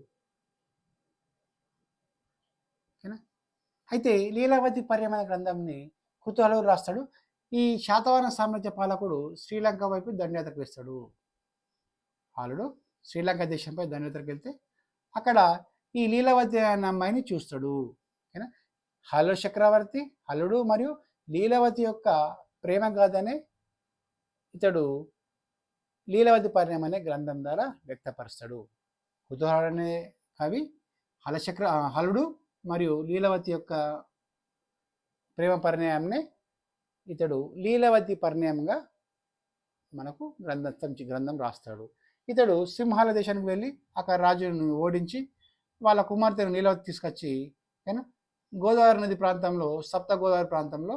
ఓకేనా? అయితే లీలావతి పరిణయం అనే గ్రంథంని కుతూహలుడు రాస్తాడు. ఈ శాతవాహన సామ్రాజ్య పాలకుడు శ్రీలంక వైపు దండయాత్రకు వేస్తాడు. హలుడు శ్రీలంక దేశంపై దండయాత్రకు వెళ్తే అక్కడ ఈ లీలావతి అనే అమ్మాయిని చూస్తాడు. ఓకేనా? హలుడు చక్రవర్తి, హలుడు మరియు లీలావతి యొక్క ప్రేమ గాథనే ఇతడు లీలావతి పరిణయం అనే గ్రంథం ద్వారా వ్యక్తపరుస్తాడు. కుతూహలుడు అనే కవి హలుడు మరియు లీలావతి యొక్క ప్రేమ పరిణయాన్ని ఇతడు లీలావతి పరిణయంగా మనకు గ్రంథం రాస్తాడు. ఇతడు సింహాల దేశానికి వెళ్ళి అక్కడ రాజును ఓడించి వాళ్ళ కుమార్తెను లీలావతి తీసుకొచ్చి గోదావరి నది ప్రాంతంలో, సప్త గోదావరి ప్రాంతంలో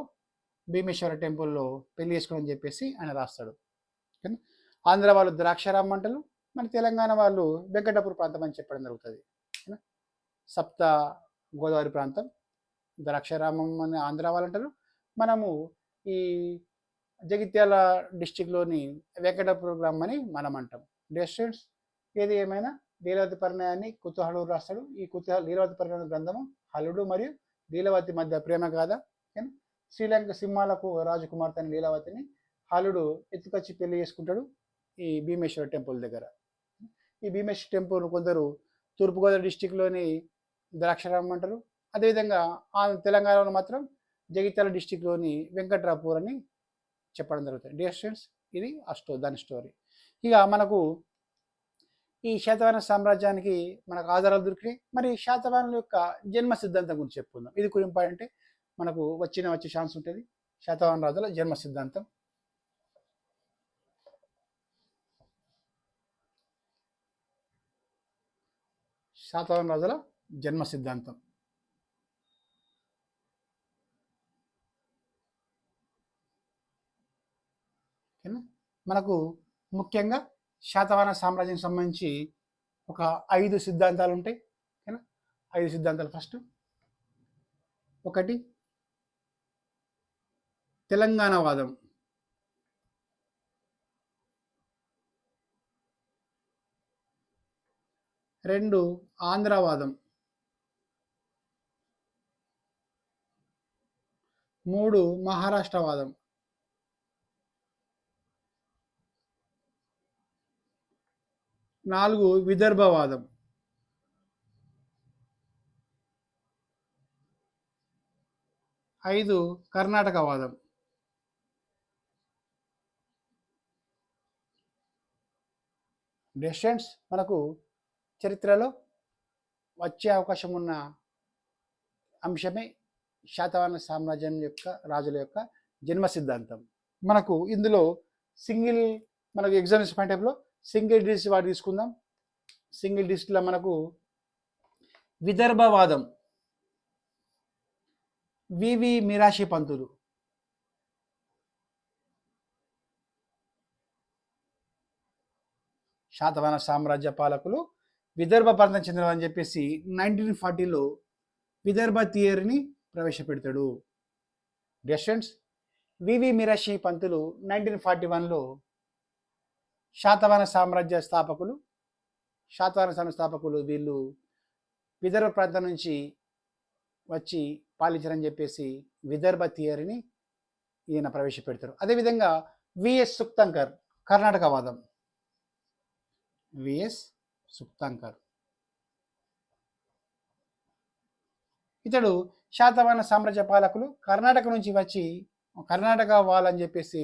భీమేశ్వర టెంపుల్లో పెళ్లి చేసుకోవని చెప్పేసి ఆయన రాస్తాడు. ఆంధ్ర వాళ్ళు ద్రాక్షారామం అంటారు, మన తెలంగాణ వాళ్ళు వెంకటాపురం ప్రాంతం అని చెప్పడం జరుగుతుంది. సప్త గోదావరి ప్రాంతం ద్రాక్షారామం అని ఆంధ్ర వాళ్ళు అంటారు. మనము ఈ జగిత్యాల డిస్టిక్లోని వెంకటాపురం గ్రామం అని మనం అంటాం. డియర్ స్టూడెంట్స్, ఏది ఏమైనా లీలావతి పరిణయాన్ని కుతూహలుడు రాస్తాడు. ఈ లీలావతి పరిణయ గ్రంథము హలుడు మరియు లీలావతి మధ్య ప్రేమ గాథ. శ్రీలంక సింహాలకు రాజకుమార్తె అని లీలావతిని హలుడు ఎత్తుకొచ్చి పెళ్లి చేసుకుంటాడు ఈ భీమేశ్వర టెంపుల్ దగ్గర. ఈ భీమేశ్వర టెంపుల్ కొందరు తూర్పుగోదావరి డిస్టిక్లోని ద్రాక్షారామం అంటారు. అదేవిధంగా తెలంగాణలో మాత్రం జగిత్యాల డిస్టిక్లోని వెంకట్రాపూర్ అని చెప్పడం జరుగుతుంది. డియర్ స్టూడెంట్స్, ఇది దాని స్టోరీ. ఇక మనకు ఈ శాతవాహన సామ్రాజ్యానికి మనకు ఆధారాలు దొరికినాయి. మరి శాతవాహనుల యొక్క జన్మ సిద్ధాంతం గురించి చెప్పుకుందాం. ఇది కూడా ఇంపార్టెంట్, మనకు వచ్చే ఛాన్స్ ఉంటుంది. శాతవాహన రాజుల జన్మ సిద్ధాంతం. శాతవాహన రాజుల జన్మ సిద్ధాంతం. మనకు ముఖ్యంగా శాతవాహన సామ్రాజ్యానికి సంబంధించి ఒక 5 సిద్ధాంతాలు ఉంటాయి. 5 సిద్ధాంతాలు. ఫస్ట్ ఒకటి తెలంగాణ వాదం. 2 ఆంధ్రవాదం. 3 మహారాష్ట్రవాదం. 4 విదర్భవాదం. 5 కర్ణాటకవాదం. డిస్టెన్స్ మనకు చరిత్రలో వచ్చే అవకాశం ఉన్న అంశమే శాతవాహన సామ్రాజ్యం యొక్క రాజుల యొక్క జన్మ సిద్ధాంతం. మనకు ఇందులో మనకు ఎగ్జామినేషన్ పాయింట్ ఆఫ్లో సింగిల్ డిజిట్ వాడు తీసుకుందాం. సింగిల్ డిజిట్లో మనకు విదర్భవాదం వివి మిరాషి పంతులు. శాతవాహన సామ్రాజ్య పాలకులు విదర్భ ప్రాంతం చెందినవని చెప్పేసి 1940లో విదర్భ థియరీని ప్రవేశపెడతాడు. డిస్టెన్స్ వివి మిరాషి పంతులు 1941లో శాతవాహన సామ్రాజ్య స్థాపకులు వీళ్ళు విదర్భ ప్రాంతం నుంచి వచ్చి పాలించారని చెప్పేసి విదర్భ థియరీని ఈయన ప్రవేశపెడతారు. అదేవిధంగా విఎస్ సుక్తంకర్ కర్ణాటకవాదం. విఎస్ సుక్తంకర్ ఇతడు శాతవాహన సామ్రాజ్య పాలకులు కర్ణాటక నుంచి వచ్చి కర్ణాటక వాళ్ళని చెప్పేసి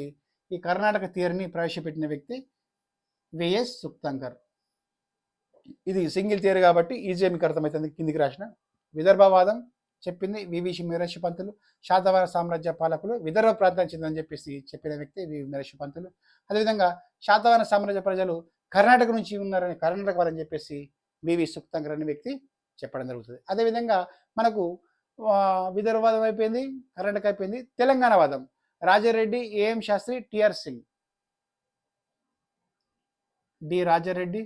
ఈ కర్ణాటక థియరీని ప్రవేశపెట్టిన వ్యక్తి విఎస్ సుక్తంకర్. ఇది సింగిల్ థియరీ కాబట్టి ఈజీ మీకు అర్థమవుతుంది. కిందికి రాసిన విదర్భవాదం చెప్పింది వివి మిరాషి పంతులు. శాతవాహన సామ్రాజ్య పాలకులు విదర్భ ప్రాంతానికి చెందని చెప్పేసి చెప్పిన వ్యక్తి వివి మిరాషి పంతులు. అదేవిధంగా శాతవాహన సామ్రాజ్య ప్రజలు కర్ణాటక నుంచి ఉన్నారని కర్ణాటక వాళ్ళని చెప్పేసి వివి సుక్తంకర్ అనే వ్యక్తి చెప్పడం జరుగుతుంది. అదేవిధంగా మనకు విదర్భవాదం అయిపోయింది, కర్ణాటక అయిపోయింది. తెలంగాణ వాదం Rajareddy, A M Sastry, T R Singh. D Rajareddy,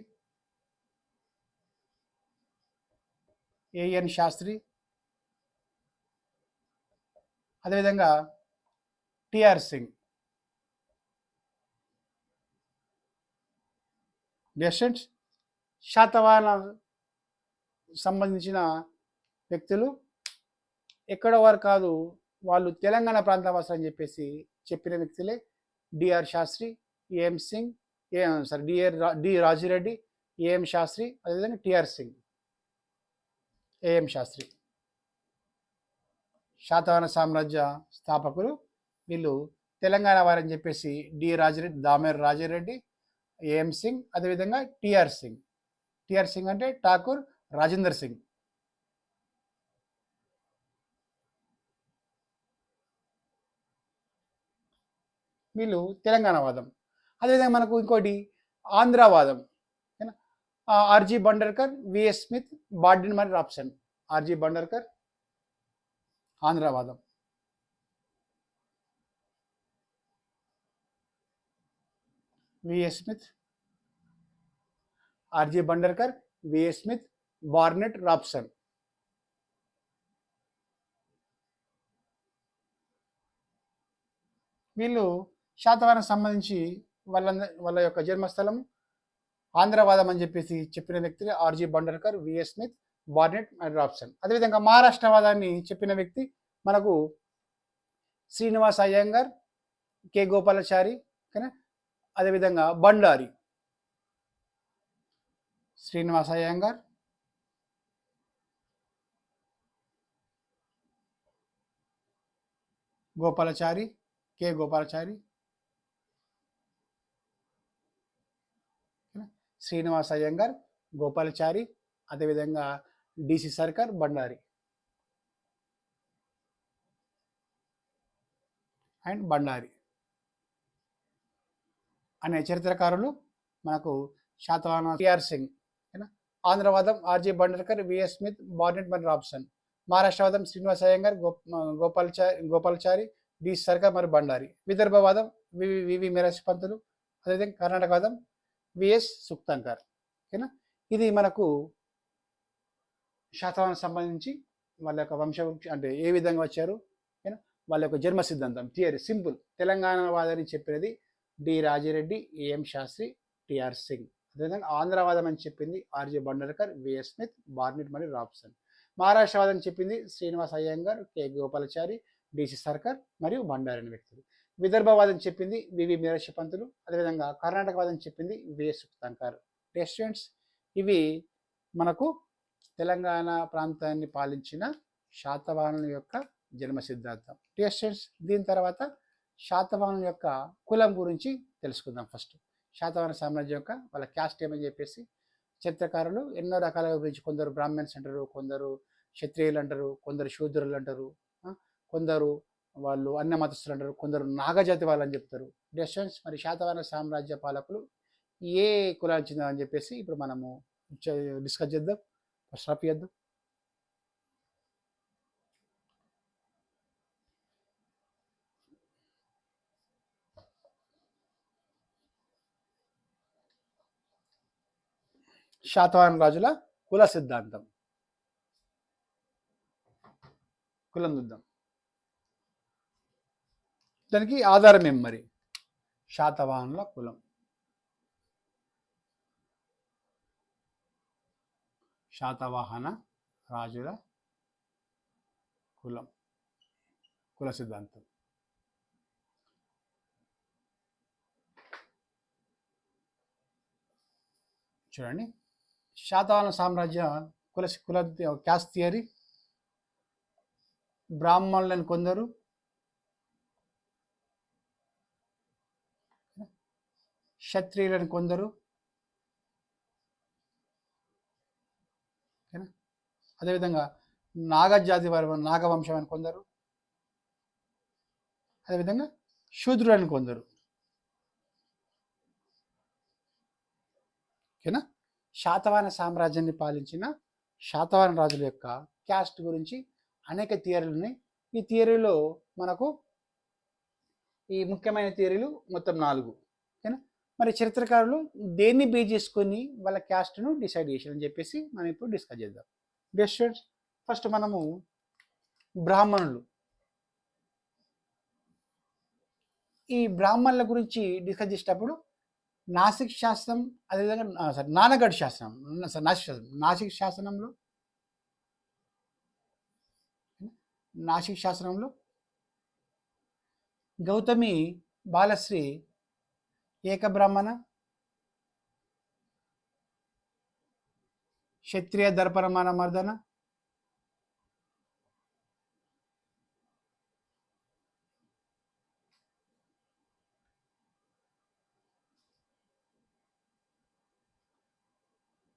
A N Shastri, అదేవిధంగా టిఆర్ సింగ్. డిస్టెన్స్ శాతవాహన సంబంధించిన వ్యక్తులు ఎక్కడో వారు కాదు, వాళ్ళు తెలంగాణ ప్రాంత వాసులు అని చెప్పేసి చెప్పిన వ్యక్తులే D R Shastri, A M Singh, D Rajireddy, A M Shastri, అదేవిధంగా టిఆర్ సింగ్. ఏఎం శాస్త్రి శాతవాహన సామ్రాజ్య స్థాపకులు. వీళ్ళు తెలంగాణ వారని చెప్పేసి డి రాజిరెడ్డి, దామేర్ రాజిరెడ్డి, ఏఎం సింగ్, అదేవిధంగా టిఆర్ సింగ్. టిఆర్ సింగ్ అంటే ఠాకూర్ రాజేందర్ సింగ్. వీళ్ళు తెలంగాణ వాదం. అదేవిధంగా మనకు ఇంకోటి ఆంధ్రవాదం. R G Bhandarkar, V S Smith, Barnett మరి రాప్సన్. ఆర్జీ బండర్కర్ ఆంధ్రవాదం. V S Smith, R G Bhandarkar, V S Smith, Barnett Rapson. వీళ్ళు శాతవాహనకు సంబంధించి వాళ్ళ యొక్క జన్మస్థలం ఆంధ్రవాదం అని చెప్పేసి చెప్పిన వ్యక్తి R G Bhandarkar, V S Smith, Barnett and Rapson. అదేవిధంగా మహారాష్ట్రవాదాన్ని చెప్పిన వ్యక్తి మనకు శ్రీనివాస్ అయ్యంగార్, కె గోపాలాచారి, ఓకేనా. అదేవిధంగా బండారి, శ్రీనివాస్ అయ్యంగార్, గోపాలాచారి, కె గోపాలాచారి, శ్రీనివాస్ అయ్యంగార్, గోపాలాచారి, అదేవిధంగా డిసి సర్కార్, బండారి అండ్ బండారి అనే చరిత్రకారులు మనకు శాతవాహన టిఆర్ సింగ్, ఆంధ్రవాదం R J Bhandarkar, V S Smith, Barnett మరియు రాబ్సన్. మహారాష్ట్రవాదం శ్రీనివాస్ అయ్యంగార్, గోపాలాచారి, డి సర్కార్ మరియు బండారి. విదర్భవాదం వివి మిరాసి పంతులు, అదేవిధంగా కర్ణాటకవాదం విఎస్ సుక్తంకర్, ఓకేనా. ఇది మనకు శాతవాహన సంబంధించి వాళ్ళ యొక్క వంశవృక్ష అంటే ఏ విధంగా వచ్చారు, ఓకేనా, వాళ్ళ యొక్క జన్మ సిద్ధాంతం థియరీ. సింపుల్. తెలంగాణ వాదని చెప్పినది D Rajireddy, A M Sastry, T R Singh. అదేవిధంగా ఆంధ్రవాదం అని చెప్పింది R J Bhandarkar, V S Smith, Barnett మరియు రాబ్సన్. మహారాష్ట్రవాదం చెప్పింది శ్రీనివాస్ అయ్యంగార్, కె గోపాలాచారి, డిసి సర్కార్ మరియు బండారి అనే వ్యక్తులు. విదర్భవాదం చెప్పింది వివి మిరాసి పంతులు, అదేవిధంగా కర్ణాటకవాదం చెప్పింది విఎస్ సుక్తంకర్. స్టూడెంట్స్, ఇవి మనకు తెలంగాణ ప్రాంతాన్ని పాలించిన శాతవాహనుల యొక్క జన్మ సిద్ధాంతం. స్టూడెంట్స్, దీని తర్వాత శాతవాహనుల యొక్క కులం గురించి తెలుసుకుందాం. ఫస్ట్ శాతవాహన సామ్రాజ్యం యొక్క వాళ్ళ క్యాస్ట్ ఏమని చెప్పేసి చరిత్రకారులు ఎన్నో రకాలుగా గురించి, కొందరు బ్రాహ్మణ్స్ అంటారు, కొందరు క్షత్రియులు అంటారు, కొందరు శూద్రులు అంటారు, కొందరు వాళ్ళు అన్య మతస్థులు అంటారు, కొందరు నాగజాతి వాళ్ళని చెప్తారు. స్టూడెంట్స్, మరి శాతవాహన సామ్రాజ్య పాలకులు ఏ కులానికి చెందారని చెప్పేసి ఇప్పుడు మనము డిస్కస్ చేద్దాం. స్టార్ట్ చేద్దాం. శాతవాహన రాజుల కుల సిద్ధాంతం. కులం చూద్దాం. దానికి ఆధారం ఏం మరి? శాతవాహనుల కులం. శాతవాహన రాజుల కులం, కుల సిద్ధాంతం. చూడండి, శాతవాహన సామ్రాజ్య కుల క్యాస్ట్ థియరీ. బ్రాహ్మణులను కొందరు, క్షత్రియులను కొందరు, అదేవిధంగా నాగజాతి వారి నాగవంశం అని కొందరు, అదేవిధంగా శూద్రులని కొందరు, ఓకేనా. శాతవాహన సామ్రాజ్యాన్ని పాలించిన శాతవాహన రాజుల యొక్క క్యాస్ట్ గురించి అనేక థియరీలు ఉన్నాయి. ఈ థియరీలో మనకు ఈ ముఖ్యమైన థియరీలు మొత్తం 4, ఓకేనా. మరి చరిత్రకారులు దేన్ని బేస్ చేసుకొని వాళ్ళ క్యాస్ట్ను డిసైడ్ చేశారని చెప్పేసి మనం ఇప్పుడు డిస్కస్ చేద్దాం. స్టూడెంట్స్, ఫస్ట్ మనము బ్రాహ్మణులు. ఈ బ్రాహ్మణుల గురించి డిస్కస్ చేసేటప్పుడు నాసిక్ శాస్త్రం, అదేవిధంగా నానగఢ్ శాస్త్రం, నాసిక్ శాస్త్రంలో నాసిక్ శాస్త్రంలో గౌతమి బాలశ్రీ ఏకబ్రాహ్మణ, క్షత్రియ దర్పరమాన మర్దన,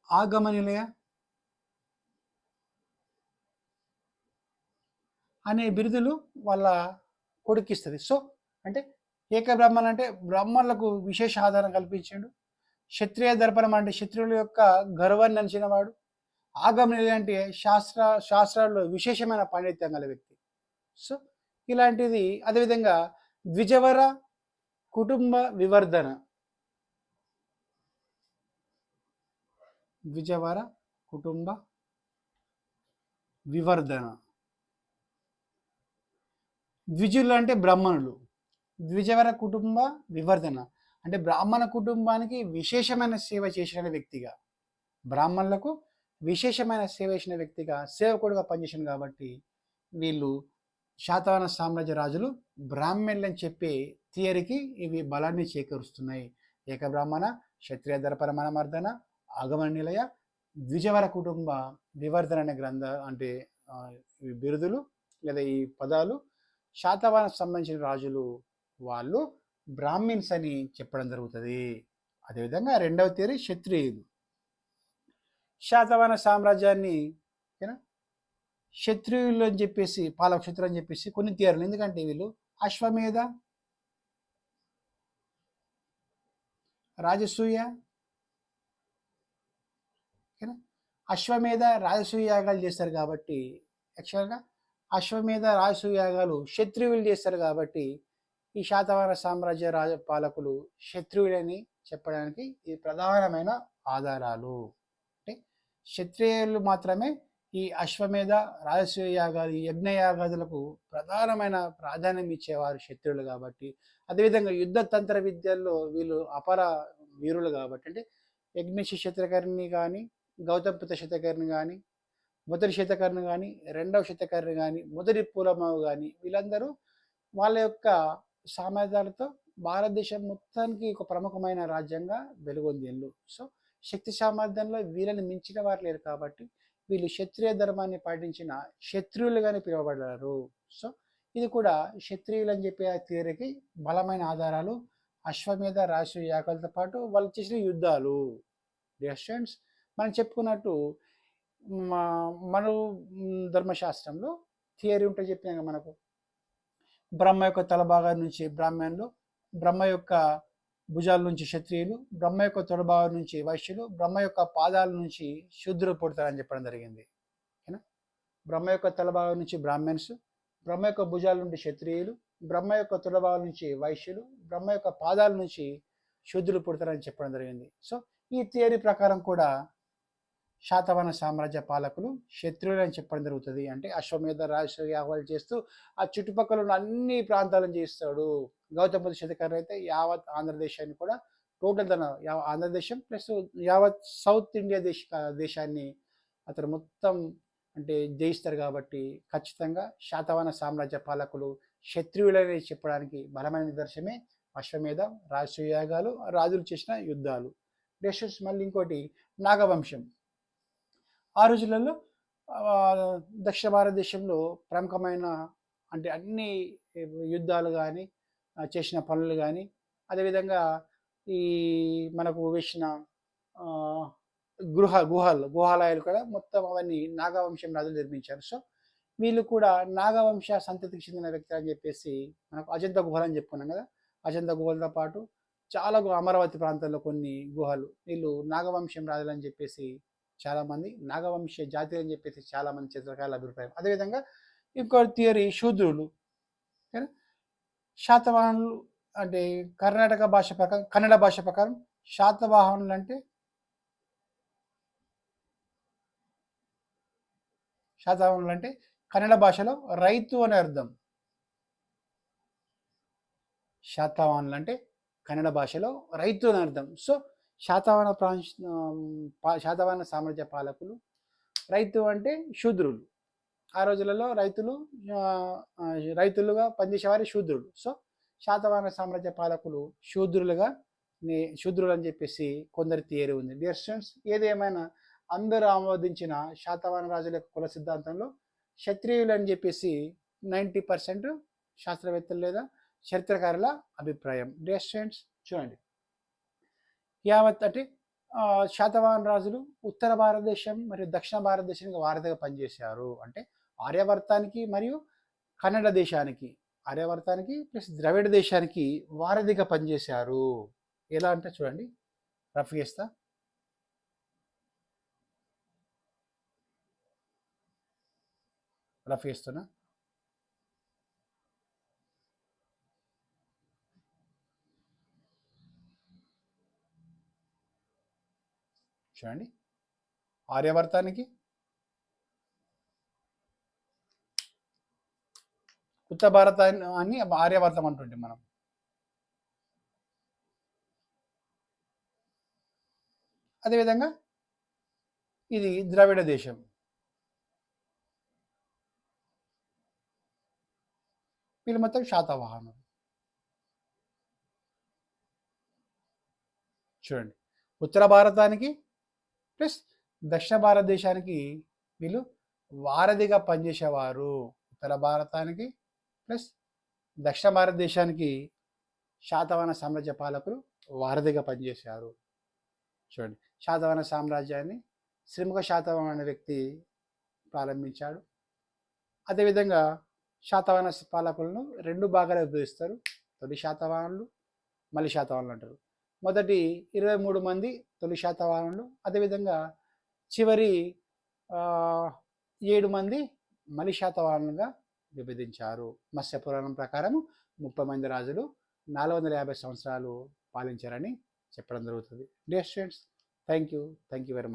ఆగమ నిలయ అనే బిరుదులు వాళ్ళ కొడుకిస్తుంది. సో అంటే ఏకబ్రాహ్మణ అంటే బ్రాహ్మణులకు విశేష ఆధారం కల్పించాడు. క్షత్రియ దర్పణం అంటే క్షత్రియుల యొక్క గర్వాన్ని అంచినవాడు. ఆగమ నిలయ అంటే శాస్త్రాల్లో విశేషమైన పాండిత్యం గల వ్యక్తి. సో ఇలాంటిది. అదేవిధంగా ద్విజవర కుటుంబ వివర్ధన, ద్విజవర కుటుంబ వివర్ధన. ద్విజులు అంటే బ్రాహ్మణులు, ద్విజవర కుటుంబ వివర్ధన అంటే బ్రాహ్మణ కుటుంబానికి విశేషమైన సేవ చేసిన వ్యక్తిగా, బ్రాహ్మణులకు విశేషమైన సేవ చేసిన వ్యక్తిగా, సేవకుడుగా పనిచేసింది కాబట్టి వీళ్ళు శాతవాహన సామ్రాజ్య రాజులు బ్రాహ్మణులని చెప్పే థియరీకి ఇవి బలాన్ని చేకూరుస్తున్నాయి. ఏకబ్రాహ్మణ, క్షత్రియ దర్పరమణ మర్దన, ఆగమ నిలయ, ద్విజవర కుటుంబ వివర్ధన అనే అంటే ఈ బిరుదులు లేదా ఈ పదాలు శాతవాహనకు సంబంధించిన రాజులు వాళ్ళు బ్రాహ్మిన్స్ అని చెప్పడం జరుగుతుంది. అదేవిధంగా రెండవ థియరీ క్షత్రియులు. శాతవాహన సామ్రాజ్యాన్ని క్షత్రియులు అని చెప్పేసి, పాలక్షత్రులు అని చెప్పేసి కొన్ని థియరీలు. ఎందుకంటే వీళ్ళు అశ్వమేధ, రాజసూయ, అశ్వమేధ రాజసూయ యాగాలు చేస్తారు కాబట్టి, యాక్చువల్గా అశ్వమేధ రాజసూయ యాగాలు క్షత్రియులు చేస్తారు కాబట్టి ఈ శాతవాహన సామ్రాజ్య రాజ పాలకులు క్షత్రియులని చెప్పడానికి ఈ ప్రధానమైన ఆధారాలు. అంటే క్షత్రియులు మాత్రమే ఈ అశ్వమేధ రాజసూయ యాగాలు, యజ్ఞయాగాదులకు ప్రధానమైన ప్రాధాన్యం ఇచ్చేవారు క్షత్రియులు కాబట్టి. అదేవిధంగా యుద్ధ తంత్ర విద్యల్లో వీళ్ళు అపర వీరులు కాబట్టి, అంటే యజ్ఞశి శతకర్ణి కానీ, గౌతమపుత్ర శతకర్ణి కానీ, మొదటి శతకర్ణి కానీ, రెండవ శతకర్ణి కానీ, మొదటి పూలమావు కానీ, వీళ్ళందరూ వాళ్ళ యొక్క సామర్థ్యాలతో భారతదేశం మొత్తానికి ఒక ప్రముఖమైన రాజ్యంగా వెలుగొందిండ్రు. సో శక్తి సామర్థ్యంలో వీళ్ళని మించిన వారు లేరు కాబట్టి వీళ్ళు క్షత్రియ ధర్మాన్ని పాటించిన క్షత్రియులుగానే పిలువబడ్డారు. సో ఇది కూడా క్షత్రియులు అని చెప్పే థియరీకి బలమైన ఆధారాలు. అశ్వమేధ రాజసూయ యాగాలతో పాటు వాళ్ళు చేసిన యుద్ధాలు. డియర్ స్టూడెంట్స్, మనం చెప్పుకున్నట్టు మను ధర్మశాస్త్రంలో థియరీ ఉంటే చెప్పినాక మనకు బ్రహ్మ యొక్క తల భాగం నుంచి బ్రాహ్మణులు, బ్రహ్మ యొక్క భుజాల నుంచి క్షత్రియులు, బ్రహ్మ యొక్క తొడభాగం నుంచి వైశ్యులు, బ్రహ్మ యొక్క పాదాల నుంచి శూద్రులు పుడతారని చెప్పడం జరిగింది. ఓకేనా? బ్రహ్మ యొక్క తల భాగం నుంచి బ్రాహ్మణ్స్, బ్రహ్మ యొక్క భుజాల నుండి క్షత్రియులు, బ్రహ్మ యొక్క తొడభాగం నుంచి వైశ్యులు, బ్రహ్మ యొక్క పాదాల నుంచి శూద్రులు పుడతారని చెప్పడం జరిగింది. సో ఈ థియరీ ప్రకారం కూడా శాతవాహన సామ్రాజ్య పాలకులు క్షత్రియులు అని చెప్పడం జరుగుతుంది. అంటే అశ్వమేధ రాజసూయ యాగాలు చేస్తూ ఆ చుట్టుపక్కల ఉన్న అన్ని ప్రాంతాలను చేస్తాడు. గౌతమ శతకర్ణి అయితే యావత్ ఆంధ్రదేశాన్ని కూడా టోటల్ తన ఆంధ్రదేశం ప్లస్ యావత్ సౌత్ ఇండియా దేశాన్ని అతను మొత్తం అంటే జయిస్తారు. కాబట్టి ఖచ్చితంగా శాతవాహన సామ్రాజ్య పాలకులు క్షత్రియులని చెప్పడానికి బలమైన నిదర్శనమే అశ్వమేధ రాజసూయ యాగాలు, రాజులు చేసిన యుద్ధాలు. నెక్స్ట్ మళ్ళీ ఇంకోటి నాగవంశం. ఆ రోజులలో దక్షిణ భారతదేశంలో ప్రముఖమైన అంటే అన్ని యుద్ధాలు కానీ చేసిన పనులు కానీ, అదేవిధంగా ఈ మనకు వేసిన గుహాలయాలు కూడా మొత్తం అవన్నీ నాగవంశం రాజులు నిర్మించారు. సో వీళ్ళు కూడా నాగవంశ సంతతికి చెందిన వ్యక్తి అని చెప్పేసి మనకు అజంతా గుహలు అని చెప్పుకున్నాం కదా. అజంతా గుహలతో పాటు చాలా అమరావతి ప్రాంతాల్లో కొన్ని గుహలు వీళ్ళు నాగవంశం రాజులు అని చెప్పేసి చాలామంది, నాగవంశ జాతి అని చెప్పేసి చాలామంది చిత్రకారుల అభిప్రాయం. అదేవిధంగా ఇంకో థియరీ శూద్రులు. శాతవాహనులు అంటే కర్ణాటక భాష ప్రకారం, కన్నడ భాష ప్రకారం శాతవాహనులు అంటే కన్నడ భాషలో రైతు అని అర్థం. శాతవాహనులు అంటే కన్నడ భాషలో రైతు అని అర్థం. సో శాతవాహన సామ్రాజ్య పాలకులు రైతు అంటే శూద్రులు. ఆ రోజులలో రైతులుగా పనిచేసేవారి శూద్రులు. సో శాతవాహన సామ్రాజ్య పాలకులు శూద్రులు అని చెప్పేసి కొందరి థియరీ ఉంది. డియర్ స్టూడెంట్స్, ఏదేమైనా అందరూ ఆమోదించిన శాతవాహన రాజుల యొక్క కుల సిద్ధాంతంలో క్షత్రియులు అని చెప్పేసి 90% శాస్త్రవేత్తలు లేదా చరిత్రకారుల అభిప్రాయం. డియర్ స్టూడెంట్స్, చూడండి, యావత్ అంటే శాతవాహన రాజులు ఉత్తర భారతదేశం మరియు దక్షిణ భారతదేశానికి వారధిగా పనిచేశారు. అంటే ఆర్యావర్తానికి మరియు కన్నడ దేశానికి, ఆర్యావర్తానికి ప్లస్ ద్రవిడ దేశానికి వారధిగా పనిచేశారు. ఎలా అంటే చూడండి, రఫ్ చేస్తా. రఫ్ చేస్తున్నా. చూడండి, ఆర్యావర్తానికి ఉత్తర భారతాన్ని ఆర్యావర్తం అంటుంటే మనం అదేవిధంగా ఇది ద్రవిడ దేశం. వీళ్ళు మొత్తం శాతవాహనులు. చూడండి, ఉత్తర భారతానికి ప్లస్ దక్షిణ భారతదేశానికి వీళ్ళు వారధిగా పనిచేసేవారు. ఉత్తర భారతానికి ప్లస్ దక్షిణ భారతదేశానికి శాతవాహన సామ్రాజ్య పాలకులు వారధిగా పనిచేశారు. చూడండి, శాతవాహన సామ్రాజ్యాన్ని శ్రీముఖ శాతవాహన అనే వ్యక్తి ప్రారంభించాడు. అదేవిధంగా శాతవాహన పాలకులను 2 భాగాలుగా విభజిస్తారు. తొలి శాతవాహనులు, మలి శాతవాహనులు అంటారు. మొదటి 23 మంది తొలి శాతవాహనులు, అదేవిధంగా చివరి 7 మంది మలి శాతవాహనులుగా విభజించారు. మత్స్య పురాణం ప్రకారం 30 మంది రాజులు 450 సంవత్సరాలు పాలించారని చెప్పడం జరుగుతుంది. Dear students, thank you very much.